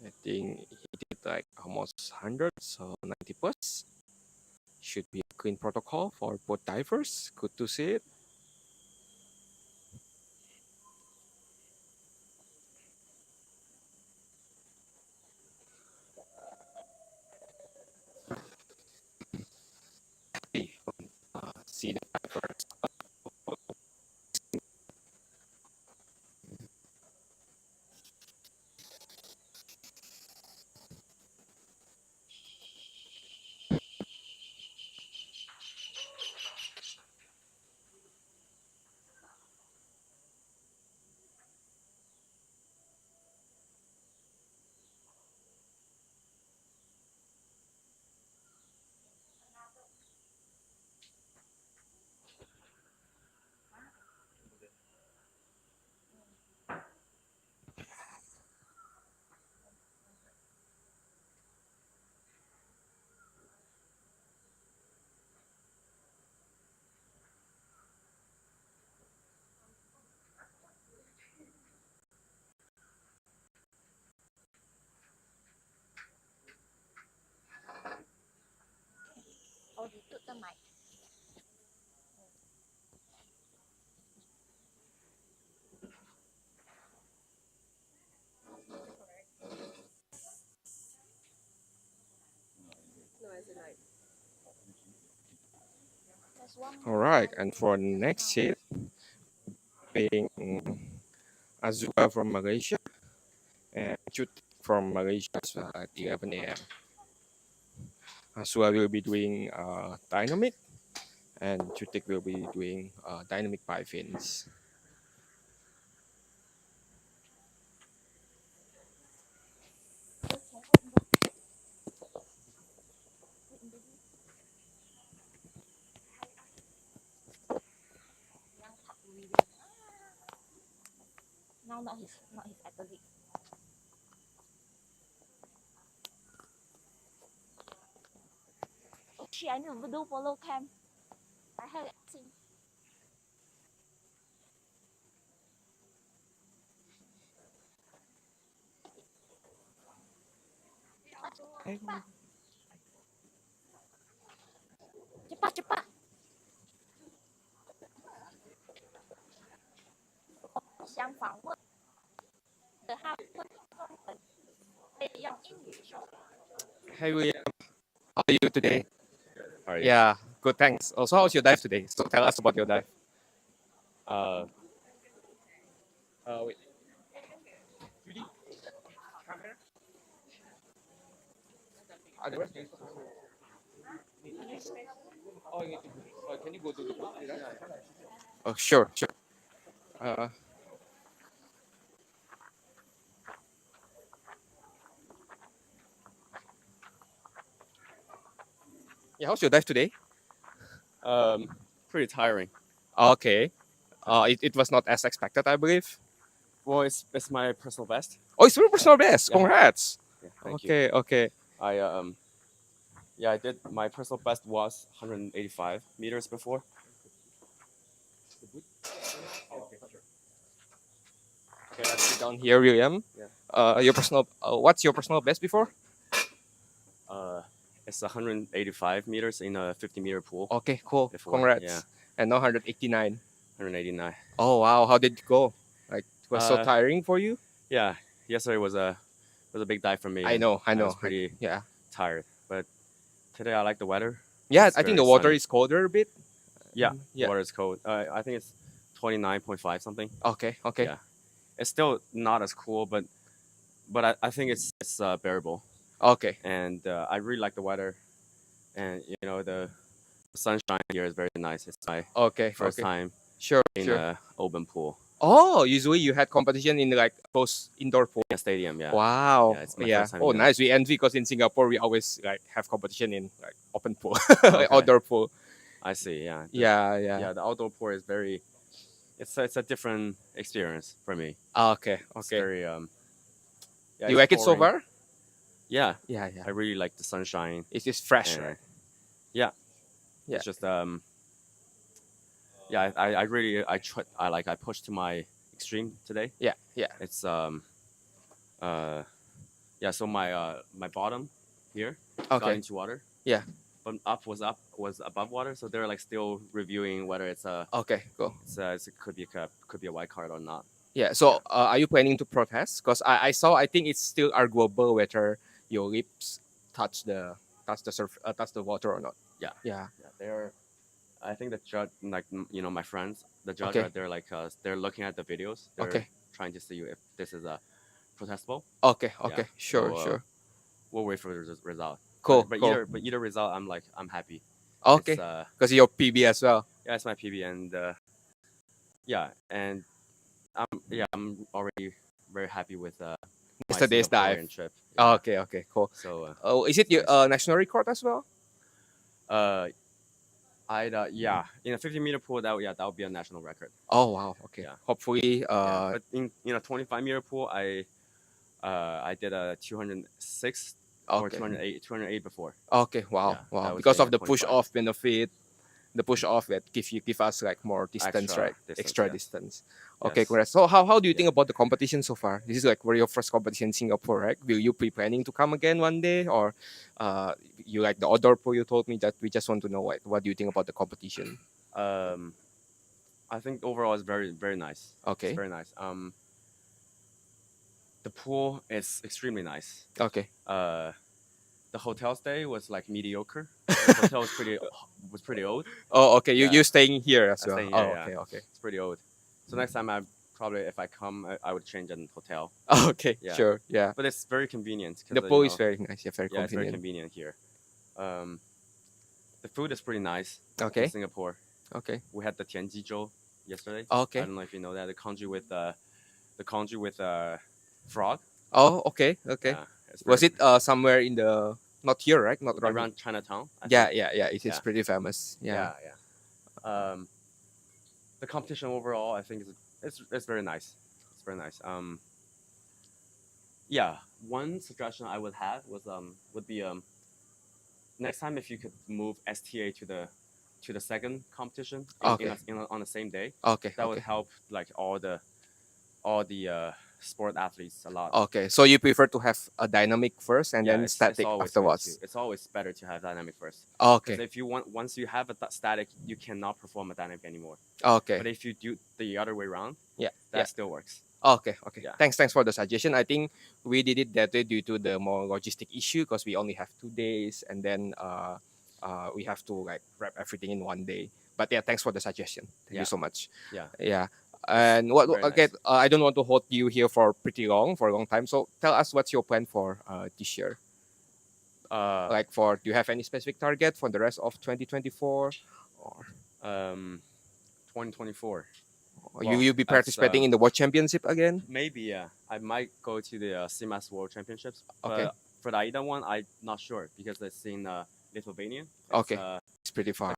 I think he did like almost 100, so 90 plus. Should be a clean protocol for both divers. Good to see it. See the divers. Oh, you took the mic. There's one All more. right, and for the next hit, being Azua from Malaysia and Chut from Malaysia as well at 11 a.m. Azua will be doing dynamic, and Chutik will be doing dynamic bivins. No, not his athlete. Oh shit, I need to do follow cam. I have it seen. Cepat, cepat. Oh, 想访问的他会中文，可以用英语说。 Hey William, how are you today? How are you? Yeah, good, thanks. Also, how's your dive today? So tell us about your dive. Uh, Wait. Can you go to the... Oh, sure, sure. Yeah, how's your dive today? pretty tiring. Okay. It was not as expected, I believe. Well, it's my personal best. Oh, it's your personal best. Yeah. Congrats. Yeah, thank you. Okay. I did my personal best was 185 meters before. Okay, let's sit down here, William. Yeah. Your personal. What's your personal best before? It's 185 meters in a 50-meter pool. Okay, cool. Before, Congrats. yeah. And now 189. 189. Oh wow, how did it go? Like, it was so tiring for you? Yeah, yesterday was a big dive for me. I and know. I was pretty Yeah. tired, but today I like the weather. Yeah, It's I think very the water sunny. is colder a bit. Yeah, Yeah. water is cold. I think it's 29.5 something. Okay. Yeah, it's still not as cool, but I think it's bearable. Okay. And I really like the weather, and the sunshine here is very nice. It's my first time Sure. in a open pool. Oh, usually you had competition in like close indoor pool. Yeah, stadium. Yeah. Wow. Yeah, it's my first time Oh, in a- nice. We envy because in Singapore we always like have competition in like open pool, Okay. outdoor pool. I see. Yeah. Yeah. The outdoor pool is very. It's a different experience for me. Okay. It's very Yeah, You like it so exploring. far? Yeah. Yeah. I really like the sunshine. It's just fresh, and, right? Yeah. Yeah. It's just Yeah, I really I pushed to my extreme today. Yeah. It's yeah. So my bottom here got Okay. into water. Yeah. But up was above water, so they're like still reviewing whether it's Okay. Cool. it could be a white card or not. Yeah. So, are you planning to protest? Because I saw. I think it's still arguable whether your lips touch the water or not. Yeah. Yeah. They're. I think the judge, like my friends, the judge, Okay. they're like they're looking at the videos. They're Okay. trying to see if this is a protestable. Okay. Yeah. Sure. So, Sure. We'll wait for the result. Cool. But cool. either result, I'm happy. Okay. It's, Because your PB as well. yeah, it's my PB, and and I'm already very happy with my Yesterday's Singaporean dive. trip. Yeah. Okay. Cool. So Oh, is it your nice. national record as well? yeah, in a 50-meter pool that would be a national record. Oh wow. Okay. Yeah. Hopefully. Yeah. But in a 25-meter pool, I did a 206 or Okay. 208 before. Okay. Wow. Yeah, that Wow. was Because in of a the push 25. off benefit, the push off that give us like more distance, Extra right? distance, Extra yes. distance. Okay, Yes. congrats. So how do you think about the competition so far? This is like your first competition in Singapore, right? Will you be planning to come again one day, or you like the outdoor pool? You told me that. We just want to know what do you think about the competition? I think overall it's very very nice. Okay. It's very nice. The pool is extremely nice. Okay. The hotel stay was like mediocre. The hotel was pretty old. Oh, okay. Yeah. You're staying here as I'm well. staying Oh, here, yeah. okay. It's pretty old. So next time if I come, I would change an hotel. Okay. Yeah. Sure. Yeah. But it's very convenient. 'Cause, The pool is very nice. Yeah, very yeah, it's very convenient. convenient here. The food is pretty nice. Okay. In Singapore, Okay. we had the tianjizhou yesterday. Okay. I don't know if you know that the congee with frog. Oh, okay. Okay. Yeah, it's Was very- it somewhere in the not here, right? Not around. around Chinatown? I Yeah. think. It is Yeah. pretty famous. Yeah. Yeah. The competition overall, I think it's very nice. It's very nice. Yeah. One suggestion I would have would be next time if you could move STA to the second competition Okay. on the same day, Okay. that would help like all the sport athletes a lot. Okay. So you prefer to have a dynamic first and Yeah, then static always afterwards. good it's always better to have dynamic first. Okay. Because if you once you have a static, you cannot perform a dynamic anymore. Okay. But if you do the other way around, Yeah. that still works. Okay. Yeah. Thanks for the suggestion. I think we did it that way due to the more logistic issue because we only have 2 days and then we have to like wrap everything in one day. But yeah, thanks for the suggestion. Thank you Yeah. so much. Yeah. Yeah. And what Very okay, nice. I don't want to hold you here for a long time. So tell us what's your plan for this year. Like do you have any specific target for the rest of 2024 or 2024. you will be that's, participating in the World Championship again? Maybe, yeah. I might go to the CMAS World Championships. Okay. But for the AIDA one, I'm not sure because it's in Lithuania. Okay. It's pretty far.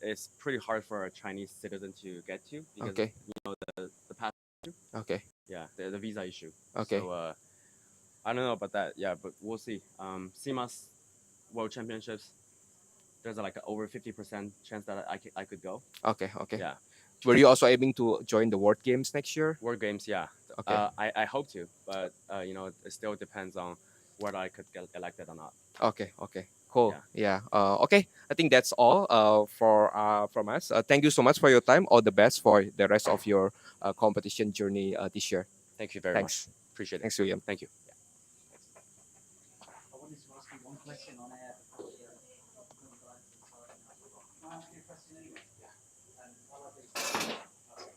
It's pretty hard for a Chinese citizen to get to because Okay. the pass. Okay. Yeah, the visa issue. Okay. So I don't know about that. Yeah, but we'll see. CMAS World Championships. There's like a over 50% chance that I could go. Okay, okay. Yeah. Were you also aiming to join the World Games next year? World Games, yeah. Okay. I hope to, but you know, it still depends on whether I could get elected or not. Okay, okay. Cool. Yeah. Yeah. Okay. I think that's all for from us. Thank you so much for your time. All the best for the rest of your competition journey this year. Thank you very Thanks. much. Appreciate it. Thanks, William. Thank you. I wanted to ask you one question on air before we can dive into the side now. Can I ask you a question anyway? Yeah. While I've been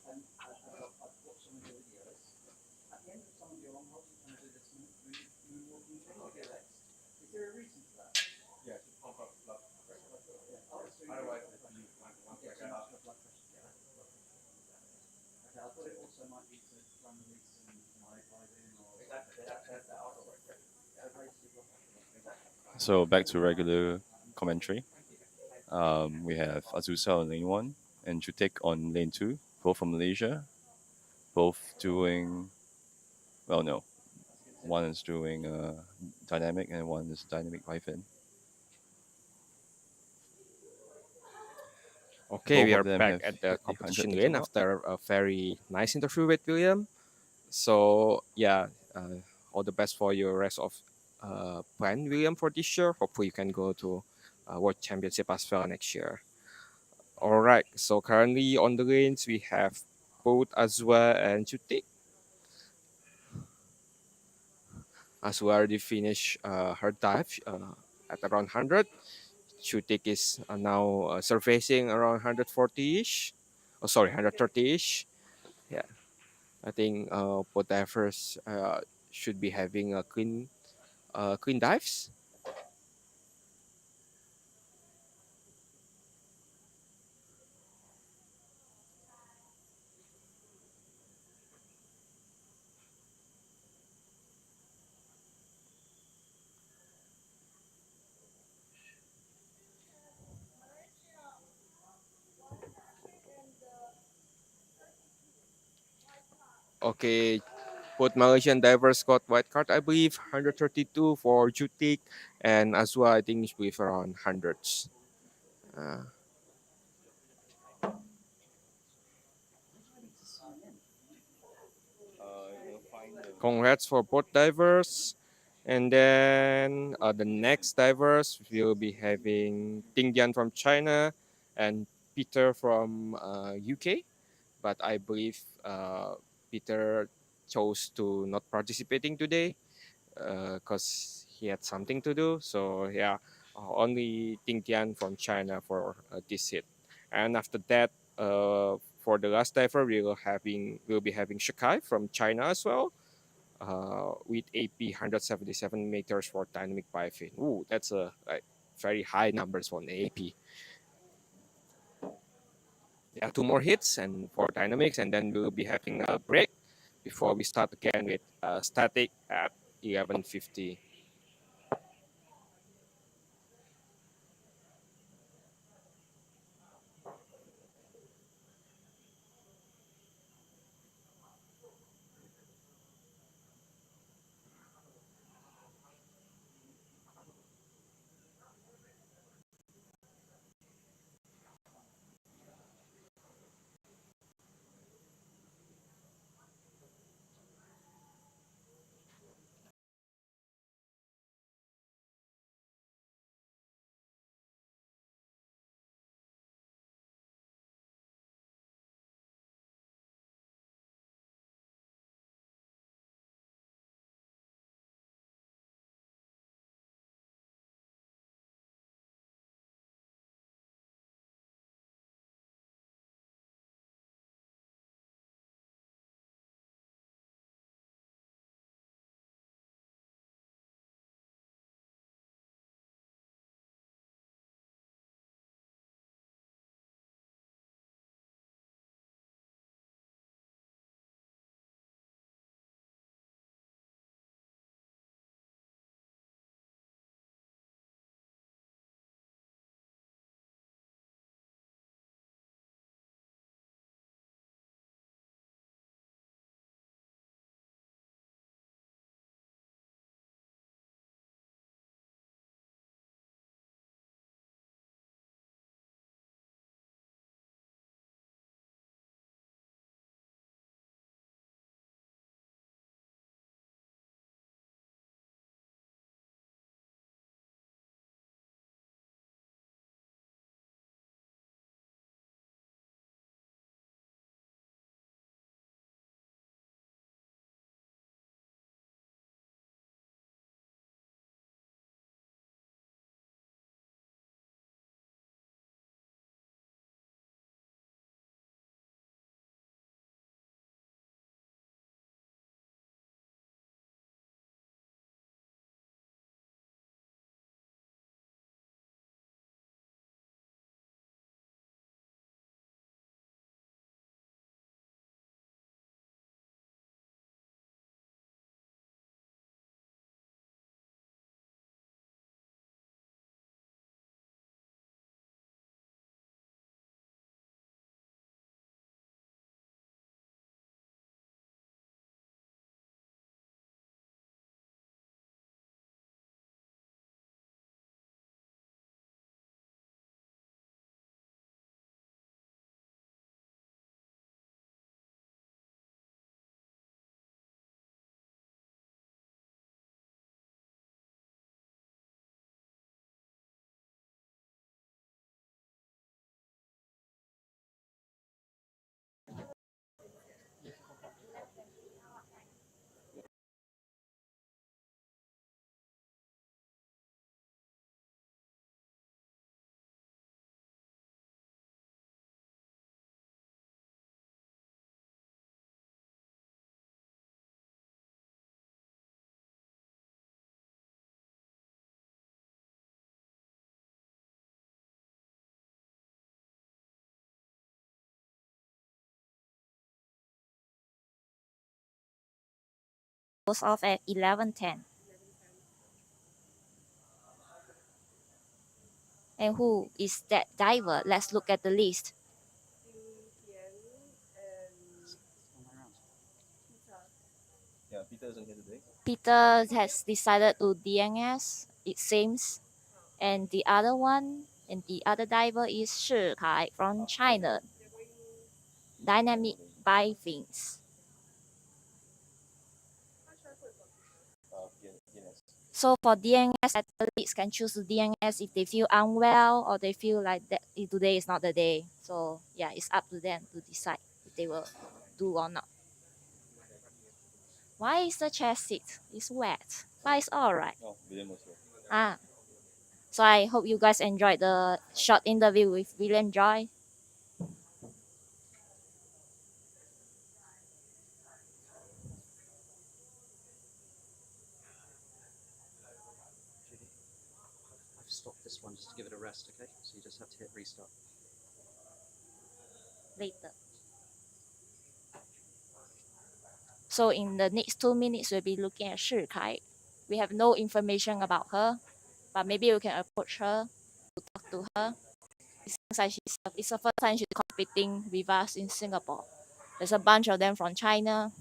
and as I've watched some of your videos, at the end of some of your long hops, you kind of do this moonwalking thing with your legs. Is there a reason for that? Yeah, to pump up blood pressure. Otherwise, if you want to get too much blood pressure. Okay, I thought it also might be to try and release some vibing or. So back to regular commentary. We have Azusa on lane 1 and Jutik on lane 2, both from Malaysia. Both doing, well, no. One is doing Dynamic and one is Dynamic VIII. Okay, Both we of are them back have at the 800 competition to lane top up. after a very nice interview with William. So yeah, all the best for your rest of plan, William, for this year. Hopefully, you can go to World Championship as well next year. All right. So currently on the lanes we have both Azwa and Jutik. Azwa already finished her dive at around 100. Jutik is now surfacing around 140-ish. Oh, sorry, 130-ish. Yeah, I think both divers should be having a clean dives. Okay, both Malaysian divers got white card, I believe, 132 for Jutik, and Azwa, I think, is with around hundreds. Congrats for both divers. And then the next divers will be having Tingyan from China and Peter from UK. But I believe Peter chose to not participating today because he had something to do. So yeah, only Tingyan from China for this hit. And after that, for the last diver, we'll be having Shakai from China as well. With AP 177 meters for dynamic biofin. Ooh, that's a very high numbers for an AP. Yeah, two more hits and for dynamics, and then we'll be having a break before we start again with static at 11:50. goes off at 11:10. And who is that diver? Let's look at the list. Yeah, Peter isn't here today. Peter has decided to DNS, it seems. And the other one, and the other diver is Shi Kai from China. Dynamic Apnea. So for DNS, athletes can choose to DNS if they feel unwell or they feel like that today is not the day. So yeah, it's up to them to decide if they will do or not. Why is the chair seat? It's wet, but it's alright. Oh, William was here. Ah, so I hope you guys enjoyed the short interview with William Joy. I've stopped this one just to give it a rest, okay? So you just have to hit restart. Later. So in the next 2 minutes, we'll be looking at Shi Kai. We have no information about her, but maybe we can approach her to talk to her. It seems like it's the first time she's competing with us in Singapore. There's a bunch of them from China.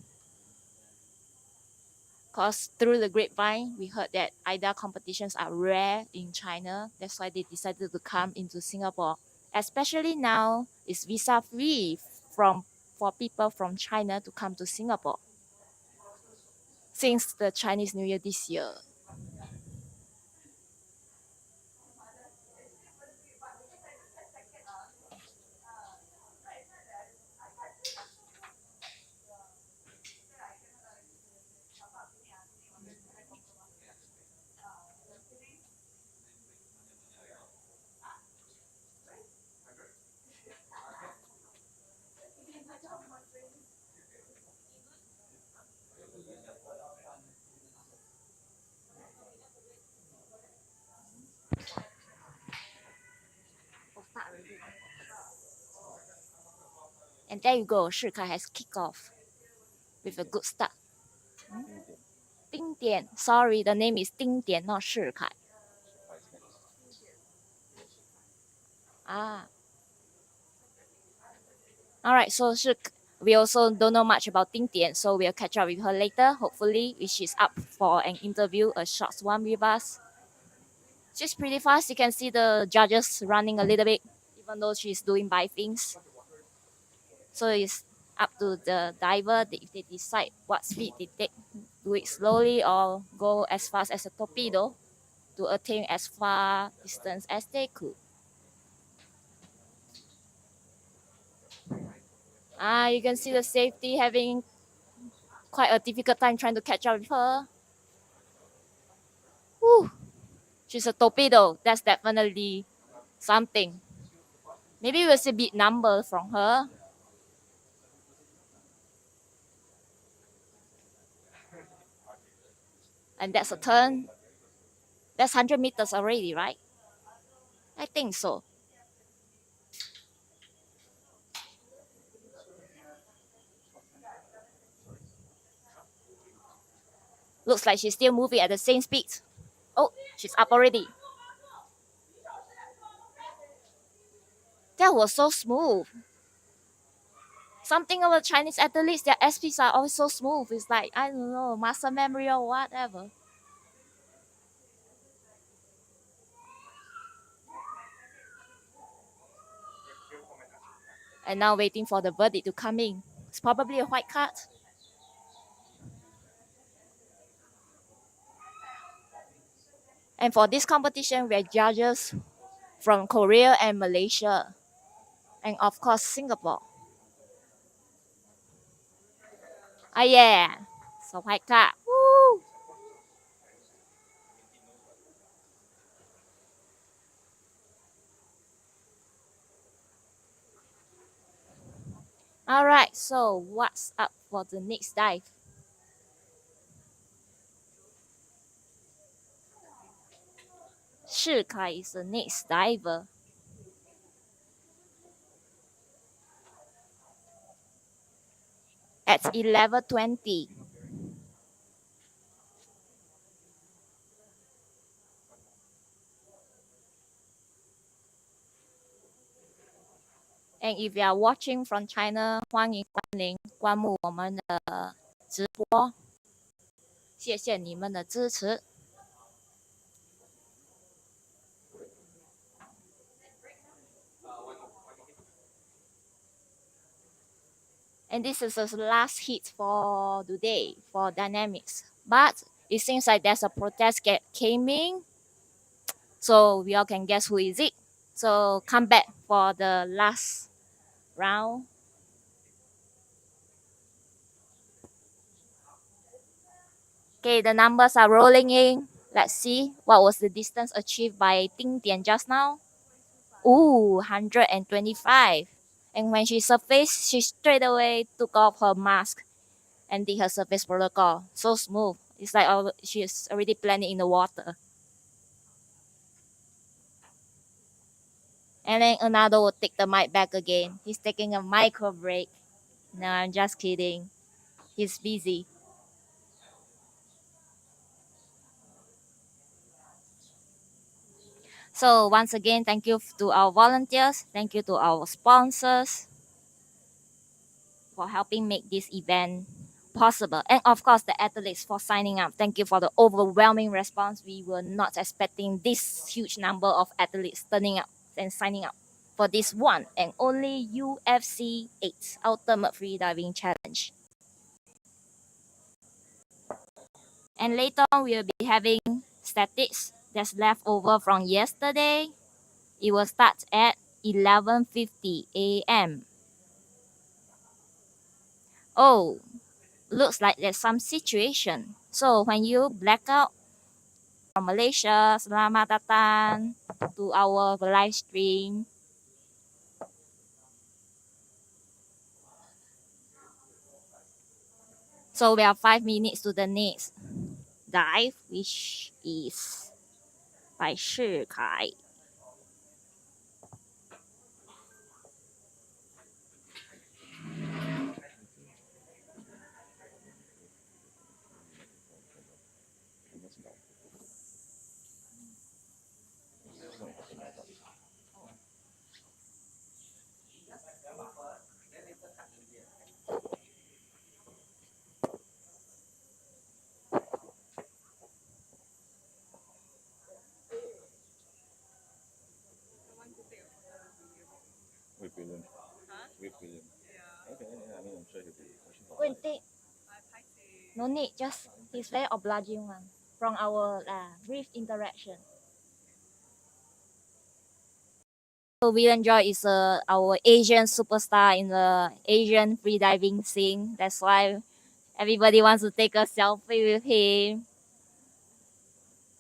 Because through the grapevine, we heard that IDA competitions are rare in China. That's why they decided to come into Singapore. Especially now, it's visa free for people from China to come to Singapore since the Chinese New Year this year. And there you go, Shi Kai has kicked off with a good start. Ding Dian. Sorry, the name is Ding Dian, not Shi Kai. Ah. Alright, so we also don't know much about Ding Dian, so we'll catch up with her later. Hopefully, if she's up for an interview, a short one with us. She's pretty fast. You can see the judges running a little bit, even though she's doing by things. So it's up to the diver if they decide what speed they take. Do it slowly or go as fast as a torpedo to attain as far distance as they could. You can see the safety having quite a difficult time trying to catch up with her. Whew. She's a torpedo. That's definitely something. Maybe we'll see big numbers from her. And that's a turn. That's 100 meters already, right? I think so. Looks like she's still moving at the same speed. Oh, she's up already. That was so smooth. Something about Chinese athletes, their SPs are always so smooth. It's like, I don't know, muscle memory or whatever. And now waiting for the verdict to come in. It's probably a white card. And for this competition, we are judges from Korea and Malaysia. And of course, Singapore. Ah, yeah. So white card. Woo! All right, so what's up for the next dive? Shi Kai is the next diver. At 11:20. And if you are watching from China, 欢迎光临观幕我们的直播，谢谢你们的支持。And this is the last hit for today for Dynamics. But it seems like there's a protest came in, so we all can guess who is it. So come back for the last round. Okay, the numbers are rolling in. Let's see what was the distance achieved by Ding Dian just now. Ooh, 125. And when she surfaced, she straight away took off her mask and did her surface protocol. So smooth. It's like she's already planning in the water. And then another will take the mic back again. He's taking a micro break. No, I'm just kidding. He's busy. So once again, thank you to our volunteers. Thank you to our sponsors for helping make this event possible. And of course, the athletes for signing up. Thank you for the overwhelming response. We were not expecting this huge number of athletes turning up and signing up for this one and only UFC 8 Ultimate Freediving Challenge. And later on, we'll be having statics that's left over from yesterday. It will start at 11:50 a.m. Oh, looks like there's some situation. So when you black out from Malaysia, selamat datang to our live stream. So we have 5 minutes to the next dive, which is by Shi Kai. With William. With William. Okay, yeah, I mean, I'm sure he'll be watching. Go and take. No need, just he's very obliging one from our brief interaction. So William Joy is our Asian superstar in the Asian freediving scene. That's why everybody wants to take a selfie with him.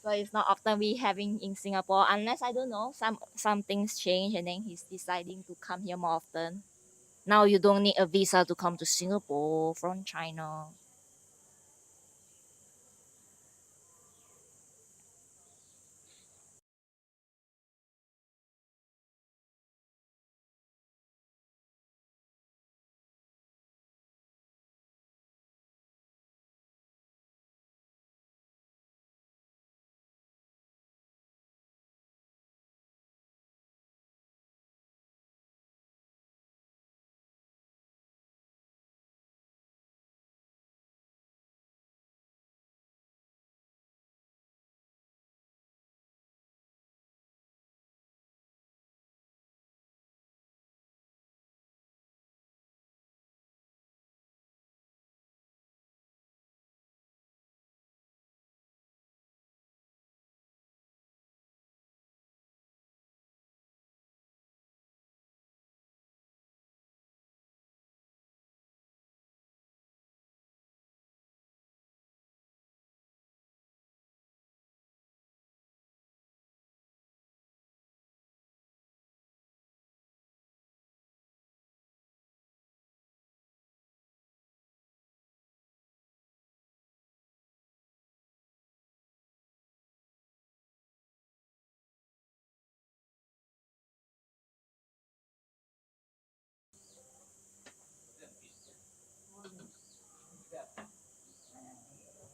So it's not often we having in Singapore unless I don't know some things change and then he's deciding to come here more often. Now you don't need a visa to come to Singapore from China.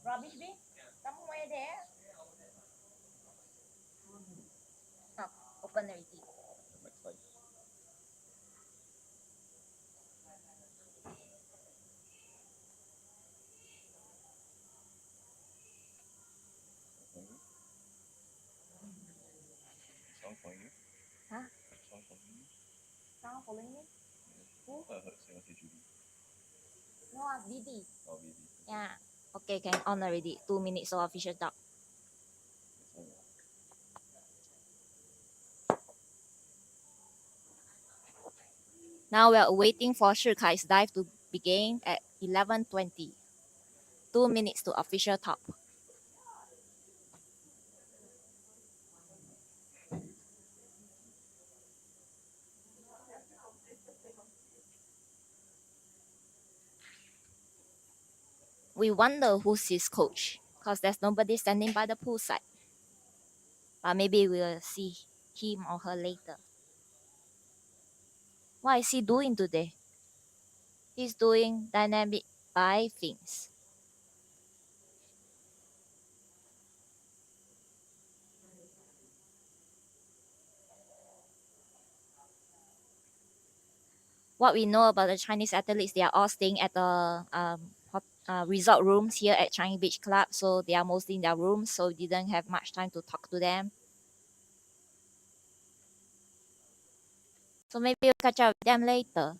Rubbish bin? Kamu mau ada? Oh, open already. following you? Huh? Someone following you? Someone following me? Who? I heard someone say Judy. No, Didi. Oh, Vivi. Yeah. Okay, can on already. 2 minutes of official talk. That's all right. Now we are waiting for Shikai's dive to begin at 11:20. 2 minutes to official talk. We wonder who's his coach because there's nobody standing by the poolside. But maybe we'll see him or her later. What is he doing today? He's doing dynamic things. What we know about the Chinese athletes, they are all staying at the resort rooms here at Changi Beach Club. So they are mostly in their rooms, so we didn't have much time to talk to them. So maybe we'll catch up with them later.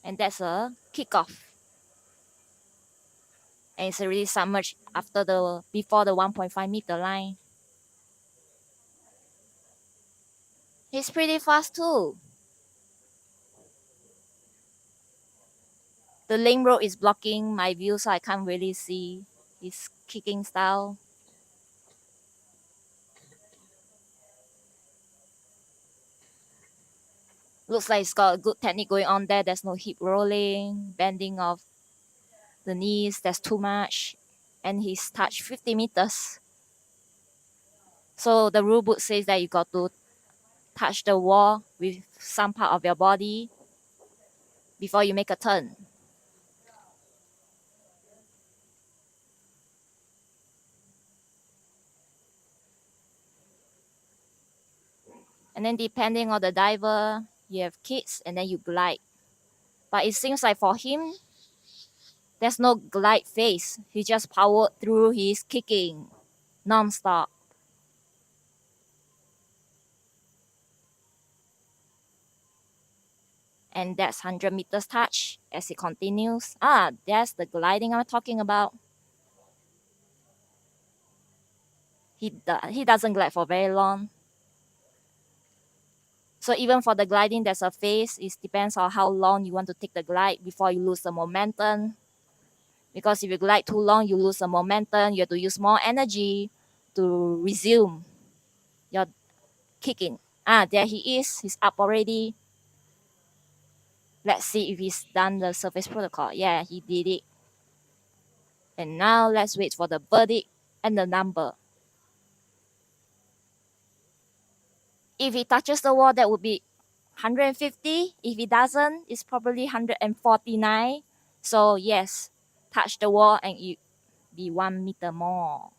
And that's a kickoff. And it's already submerged before the 1.5 meter line. He's pretty fast too. The link road is blocking my view, so I can't really see his kicking style. Looks like he's got a good technique going on there. There's no hip rolling, bending of the knees. There's too much. And he's touched 50 meters. So the rule book says that you got to touch the wall with some part of your body before you make a turn. And then depending on the diver, you have kicks and then you glide. But it seems like for him, there's no glide phase. He just powered through his kicking non-stop. And that's 100 meters touch as it continues. That's the gliding I'm talking about. He doesn't glide for very long. So even for the gliding, there's a phase. It depends on how long you want to take the glide before you lose the momentum. Because if you glide too long, you lose the momentum. You have to use more energy to resume your kicking. There he is. He's up already. Let's see if he's done the surface protocol. Yeah, he did it. And now let's wait for the verdict and the number. If he touches the wall, that would be 150. If he doesn't, it's probably 149. So yes, touch the wall and it be 1 meter more.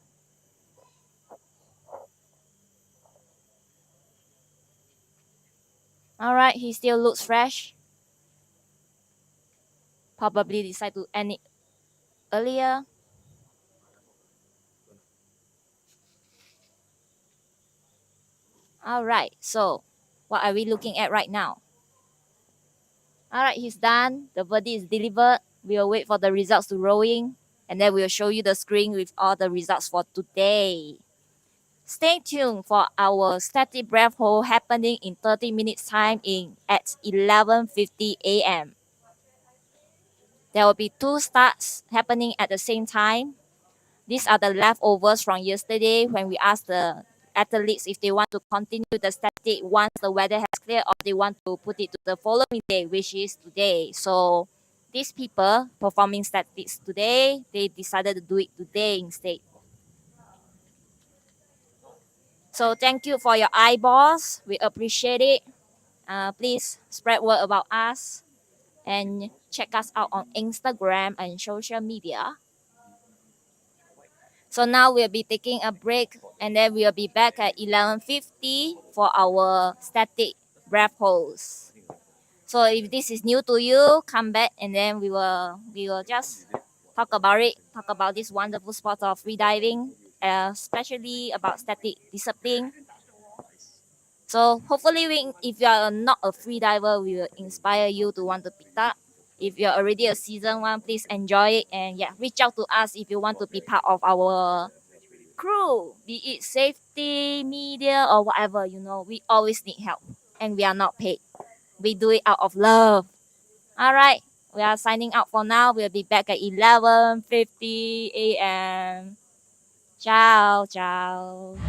All right, he still looks fresh. Probably decide to end it earlier. All right, so what are we looking at right now? All right, he's done. The verdict is delivered. We'll wait for the results to rowing, and then we'll show you the screen with all the results for today. Stay tuned for our static breath hold happening in 30 minutes time at 11:50 a.m. There will be 2 starts happening at the same time. These are the leftovers from yesterday when we asked the athletes if they want to continue the static once the weather has cleared or they want to put it to the following day, which is today. So these people performing statics today, they decided to do it today instead. So thank you for your eyeballs. We appreciate it. Please spread word about us and check us out on Instagram and social media. So now we'll be taking a break and then we'll be back at 11:50 for our static breath holds. So if this is new to you, come back and then we will just talk about it, talk about this wonderful sport of freediving, especially about static discipline. So hopefully, if you are not a free diver, we will inspire you to want to pick up. If you're already a season one, please enjoy it and yeah, reach out to us if you want to be part of our crew, be it safety, media, or whatever. We always need help, and we are not paid. We do it out of love. All right, we are signing out for now. We'll be back at 11:50 a.m. Ciao, ciao.